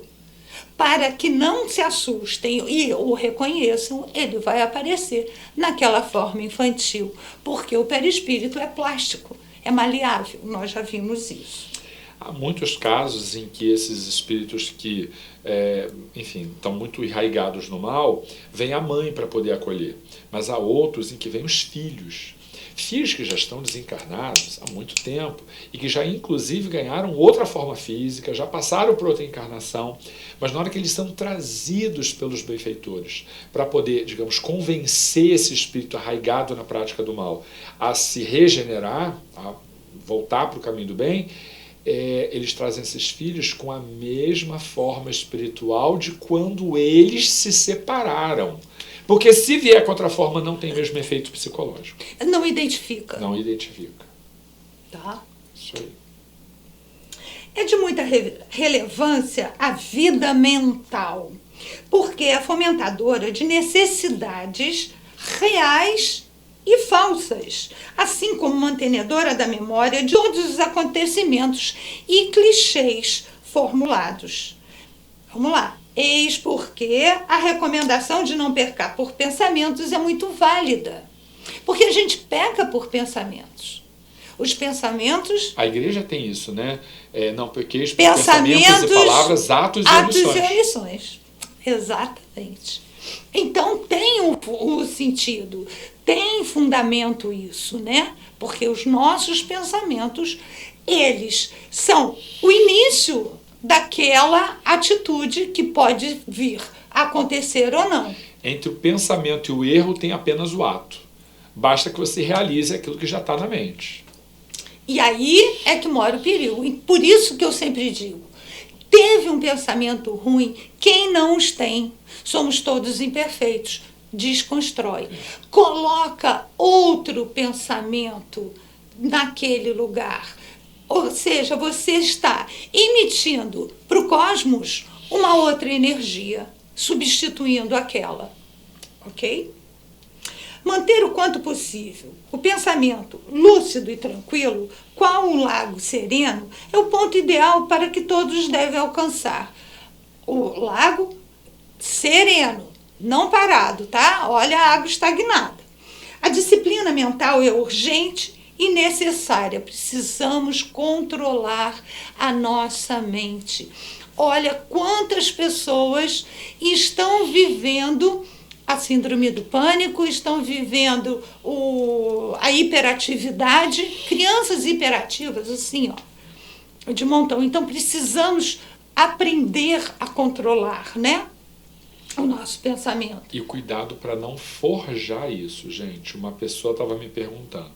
para que não se assustem e o reconheçam, ele vai aparecer naquela forma infantil, porque o perispírito é plástico, é maleável, nós já vimos isso. Há muitos casos em que esses espíritos que, enfim, estão muito enraigados no mal, vem a mãe para poder acolher. Mas há outros em que vêm os filhos. Filhos que já estão desencarnados há muito tempo e que já, inclusive, ganharam outra forma física, já passaram por outra encarnação, mas na hora que eles são trazidos pelos benfeitores para poder, digamos, convencer esse espírito arraigado na prática do mal a se regenerar, a voltar para o caminho do bem, eles trazem esses filhos com a mesma forma espiritual de quando eles se separaram. Porque se vier contra a forma, não tem o mesmo efeito psicológico. Não identifica. Não identifica. Tá? Isso aí. É de muita relevância a vida mental, porque é fomentadora de necessidades reais e falsas, assim como mantenedora da memória de todos os acontecimentos e clichês formulados. Vamos lá. Eis porque a recomendação de não pecar por pensamentos é muito válida, porque a gente peca por pensamentos. Os pensamentos... A igreja tem isso, né? Não pequeis por pensamentos e palavras, atos e omissões. Exatamente. Então tem o sentido, tem fundamento isso, né? Porque os nossos pensamentos, eles são o início daquela atitude que pode vir a acontecer ou não. Entre o pensamento e o erro tem apenas o ato. Basta que você realize aquilo que já está na mente. E aí é que mora o perigo. E por isso que eu sempre digo, teve um pensamento ruim, quem não os tem? Somos todos imperfeitos. Desconstrói. Coloca outro pensamento naquele lugar. Ou seja, você está emitindo para o cosmos uma outra energia, substituindo aquela. Ok? Manter o quanto possível o pensamento lúcido e tranquilo, qual um lago sereno, é o ponto ideal para que todos devem alcançar. O lago sereno, não parado, tá? Olha a água estagnada. A disciplina mental é urgente e necessária. Precisamos controlar a nossa mente. Olha quantas pessoas estão vivendo a síndrome do pânico, estão vivendo a hiperatividade, crianças hiperativas, assim, ó, de montão. Então, precisamos aprender a controlar, né, o nosso pensamento. E cuidado para não forjar isso, gente. Uma pessoa estava me perguntando.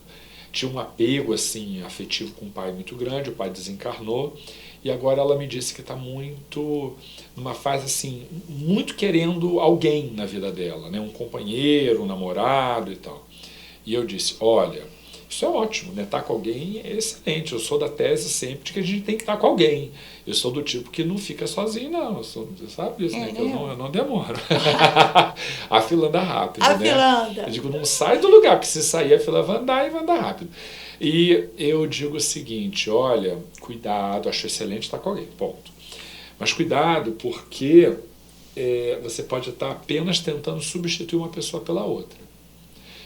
Tinha um apego, assim, afetivo com o pai muito grande, o pai desencarnou, e agora ela me disse que está muito, numa fase assim, muito querendo alguém na vida dela, né? Um companheiro, um namorado e tal. E eu disse, olha, isso é ótimo, né? Estar com alguém é excelente. Eu sou da tese sempre de que a gente tem que estar com alguém. Eu sou do tipo que não fica sozinho, não. Você sabe disso, né? Que eu não demoro. A fila anda rápido, né? Fila anda. Eu digo, não sai do lugar, porque se sair a fila vai andar e vai andar rápido. E eu digo o seguinte, olha, cuidado, acho excelente estar com alguém, ponto. Mas cuidado, porque você pode estar apenas tentando substituir uma pessoa pela outra.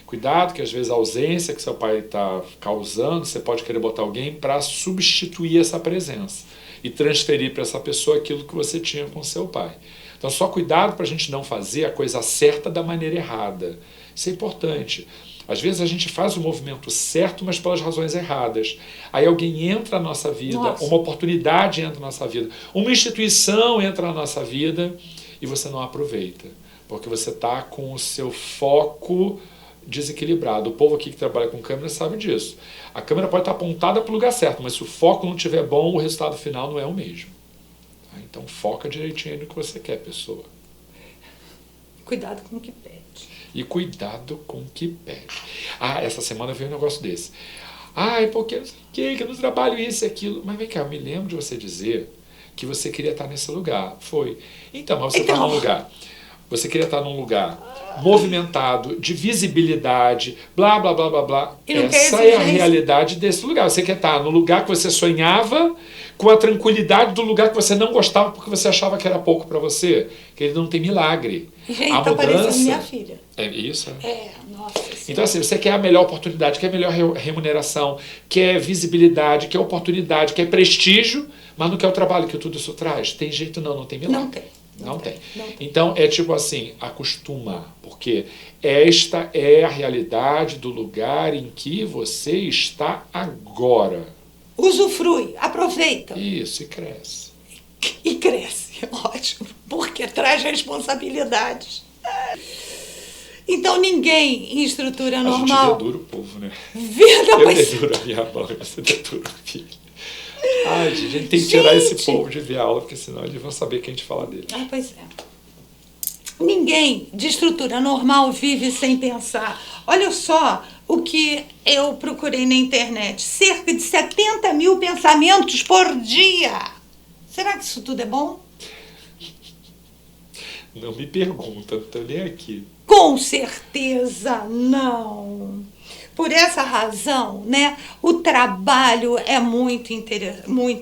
Cuidado que às vezes a ausência que seu pai está causando, você pode querer botar alguém para substituir essa presença e transferir para essa pessoa aquilo que você tinha com seu pai. Então só cuidado para a gente não fazer a coisa certa da maneira errada. Isso é importante. Às vezes a gente faz o movimento certo, mas pelas razões erradas. Aí alguém entra na nossa vida, uma oportunidade entra na nossa vida, uma instituição entra na nossa vida e você não aproveita, porque você está com o seu foco desequilibrado. O povo aqui que trabalha com câmera sabe disso. A câmera pode estar apontada para o lugar certo, mas se o foco não estiver bom, o resultado final não é o mesmo. Então foca direitinho no que você quer, pessoa. Cuidado com o que pede. E cuidado com o que pede. Essa semana veio um negócio desse. É porque não sei o que eu não trabalho isso e aquilo. Mas vem cá, eu me lembro de você dizer que você queria estar nesse lugar. Foi. Então, mas você está num lugar. Você queria estar num lugar movimentado, de visibilidade, blá, blá, blá, blá, blá. Essa é a realidade desse lugar. Você quer estar no lugar que você sonhava, com a tranquilidade do lugar que você não gostava porque você achava que era pouco para você, que ele não tem milagre. Gente, a mudança, minha filha. É isso? Nossa. Então, assim, você quer a melhor oportunidade, quer a melhor remuneração, quer visibilidade, quer oportunidade, quer prestígio, mas não quer o trabalho que tudo isso traz. Tem jeito não tem milagre. Não tem. Não tem. Então, é tipo assim, acostuma, porque esta é a realidade do lugar em que você está agora. Usufrui, aproveita. Isso, e cresce. E cresce, ótimo, porque traz responsabilidades. Então, ninguém em estrutura normal... A gente dedura o povo, né? Eu deduro a minha mãe, você dedura o filho. A gente tem que tirar esse povo de ver aula, porque senão eles vão saber que a gente fala dele. Pois é. Ninguém de estrutura normal vive sem pensar. Olha só o que eu procurei na internet. Cerca de 70 mil pensamentos por dia. Será que isso tudo é bom? Não me pergunta, não estou nem aqui. Com certeza não. Por essa razão, né, o trabalho é muito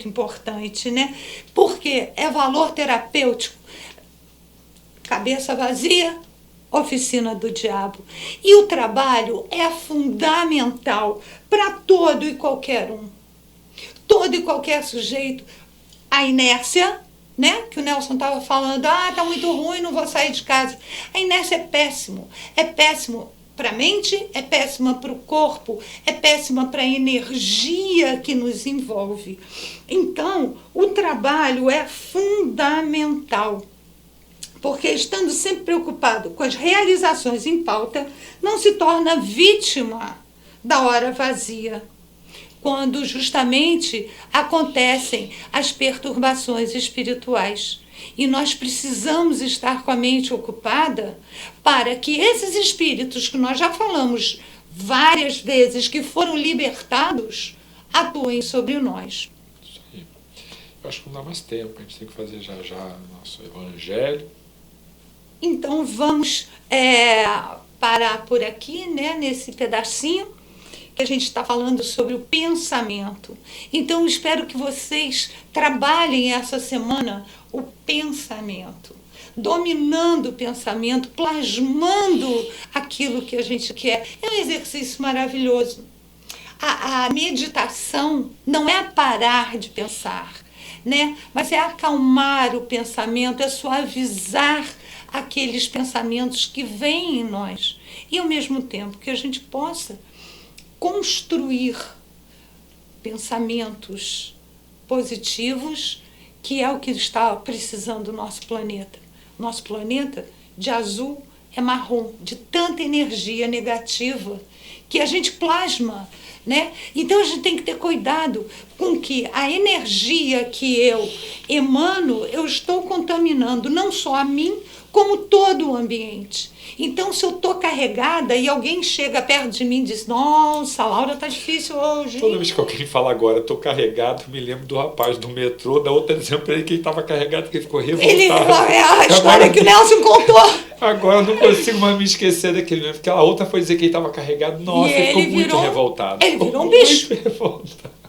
importante, né? Porque é valor terapêutico. Cabeça vazia, oficina do diabo. E o trabalho é fundamental para todo e qualquer um. Todo e qualquer sujeito. A inércia, né? Que o Nelson estava falando, tá muito ruim, não vou sair de casa. A inércia é péssimo. É péssimo para a mente, é péssima para o corpo, é péssima para a energia que nos envolve. Então, o trabalho é fundamental. Porque estando sempre preocupado com as realizações em pauta, não se torna vítima da hora vazia, quando justamente acontecem as perturbações espirituais. E nós precisamos estar com a mente ocupada para que esses espíritos, que nós já falamos várias vezes, que foram libertados, atuem sobre nós. Isso aí. Eu acho que não dá mais tempo, a gente tem que fazer já o nosso evangelho. Então vamos parar por aqui, né, nesse pedacinho que a gente está falando sobre o pensamento. Então espero que vocês trabalhem essa semana o pensamento, dominando o pensamento, plasmando aquilo que a gente quer. É um exercício maravilhoso. A meditação não é parar de pensar, né? Mas é acalmar o pensamento, é suavizar aqueles pensamentos que vêm em nós. E, ao mesmo tempo, que a gente possa construir pensamentos positivos, que é o que está precisando do nosso planeta. Nosso planeta, de azul, é marrom, de tanta energia negativa que a gente plasma, né? Então a gente tem que ter cuidado com que a energia que eu emano, eu estou contaminando não só a mim, como todo o ambiente. Então, se eu estou carregada e alguém chega perto de mim e diz, nossa, a Laura tá difícil hoje. Toda vez que alguém fala agora, estou carregado, me lembro do rapaz do metrô, da outra dizendo para ele que ele estava carregado, que ele ficou revoltado. É a história que o Nelson contou. Agora eu não consigo mais me esquecer daquele mesmo, porque a outra foi dizer que ele estava carregado, nossa, ele ficou muito revoltado. Ele virou um bicho. Muito revoltado.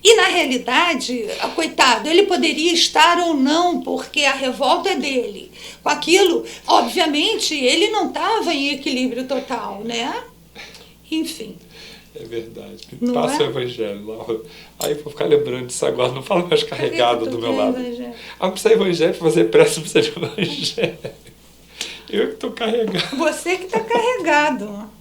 E, na realidade, coitado, ele poderia estar ou não, porque a revolta é dele. Com aquilo, obviamente, ele não estava em equilíbrio total, né? Enfim. É verdade. Não Passa é? o evangelho, Laura. Aí eu vou ficar lembrando disso agora. Não fala mais carregado do meu lado. Não precisa de evangelho para fazer prece, não precisa de evangelho. Eu que estou carregado. Você que está carregado.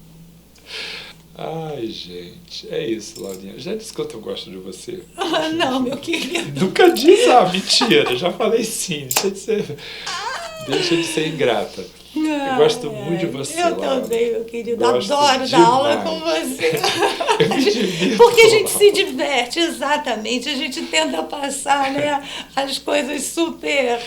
Ai, gente, é isso, Laurinha. Já disse quanto eu gosto de você? Ah, não, meu querido. Nunca diz, mentira. Já falei sim. Deixa de ser ingrata. Eu gosto muito de você, Eu Laura. também, meu querido. Gosto Adoro dar aula com você. Eu me divirto, Porque a gente Laura. se diverte, exatamente. A gente tenta passar, né, as coisas super...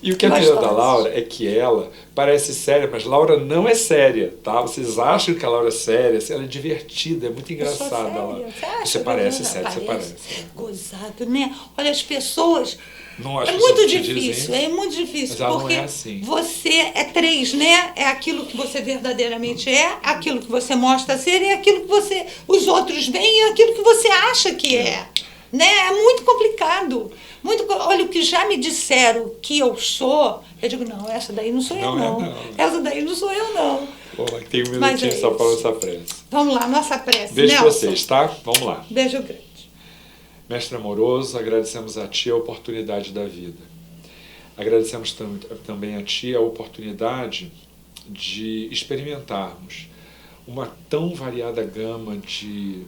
E o que é melhor da Laura é que ela parece séria, mas Laura não é séria, tá? Vocês acham que a Laura é séria, ela é divertida, é muito engraçada. Laura. Você parece séria, você parece. Gozado, né? Olha, as pessoas... Não, as é pessoas muito te difícil, dizem, é muito difícil, mas ela porque não é assim. você é três, né? É aquilo que você verdadeiramente é, aquilo que você mostra ser e aquilo que os outros veem e aquilo que você acha que é. Né? É muito complicado. Olha, o que já me disseram que eu sou, eu digo, não, essa daí não sou eu, não. Essa daí não sou eu, não. Bom, tem um minutinho só para nossa prece. Vamos lá, nossa prece. Beijo Nelson. para vocês, tá? Vamos lá. Beijo grande. Mestre amoroso, agradecemos a Ti a oportunidade da vida. Agradecemos também a Ti a oportunidade de experimentarmos uma tão variada gama de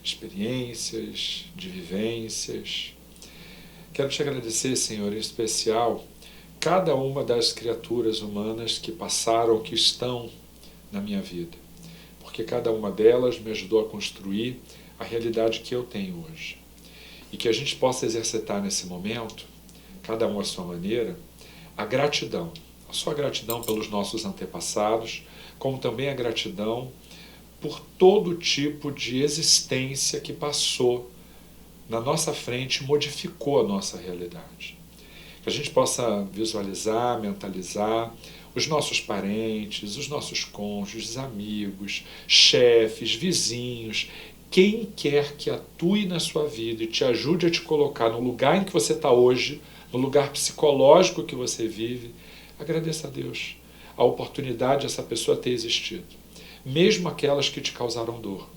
experiências, de vivências. Quero te agradecer, Senhor, em especial, cada uma das criaturas humanas que passaram, que estão na minha vida. Porque cada uma delas me ajudou a construir a realidade que eu tenho hoje. E que a gente possa exercitar nesse momento, cada um à sua maneira, a gratidão. a sua gratidão pelos nossos antepassados, como também a gratidão por todo tipo de existência que passou na nossa frente e modificou a nossa realidade. Que a gente possa visualizar, mentalizar os nossos parentes, os nossos cônjuges, amigos, chefes, vizinhos, quem quer que atue na sua vida e te ajude a te colocar no lugar em que você está hoje, no lugar psicológico que você vive, agradeça a Deus a oportunidade dessa pessoa ter existido, mesmo aquelas que te causaram dor,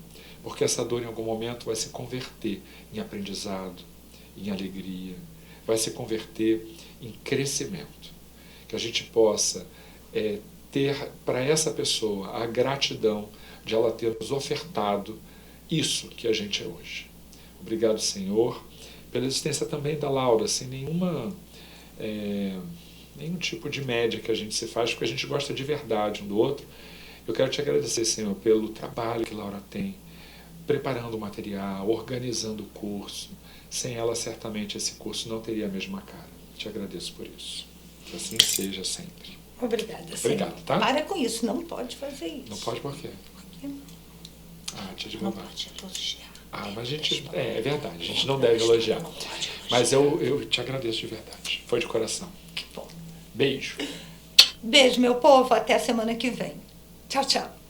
porque essa dor em algum momento vai se converter em aprendizado, em alegria, vai se converter em crescimento. Que a gente possa ter para essa pessoa a gratidão de ela ter nos ofertado isso que a gente é hoje. Obrigado, Senhor, pela existência também da Laura, sem nenhum tipo de média que a gente se faz, porque a gente gosta de verdade um do outro. Eu quero te agradecer, Senhor, pelo trabalho que Laura tem, preparando o material, organizando o curso. Sem ela, certamente, esse curso não teria a mesma cara. Te agradeço por isso. Que assim seja sempre. Obrigada, Senhor. Obrigado, tá? Para com isso, não pode fazer isso. Não pode por quê? Porque Te não advogar. pode elogiar. Mas a gente... É verdade, a gente não deve elogiar. Não pode elogiar. Mas eu te agradeço de verdade. Foi de coração. Que bom. Beijo. Beijo, meu povo. Até a semana que vem. Tchau, tchau.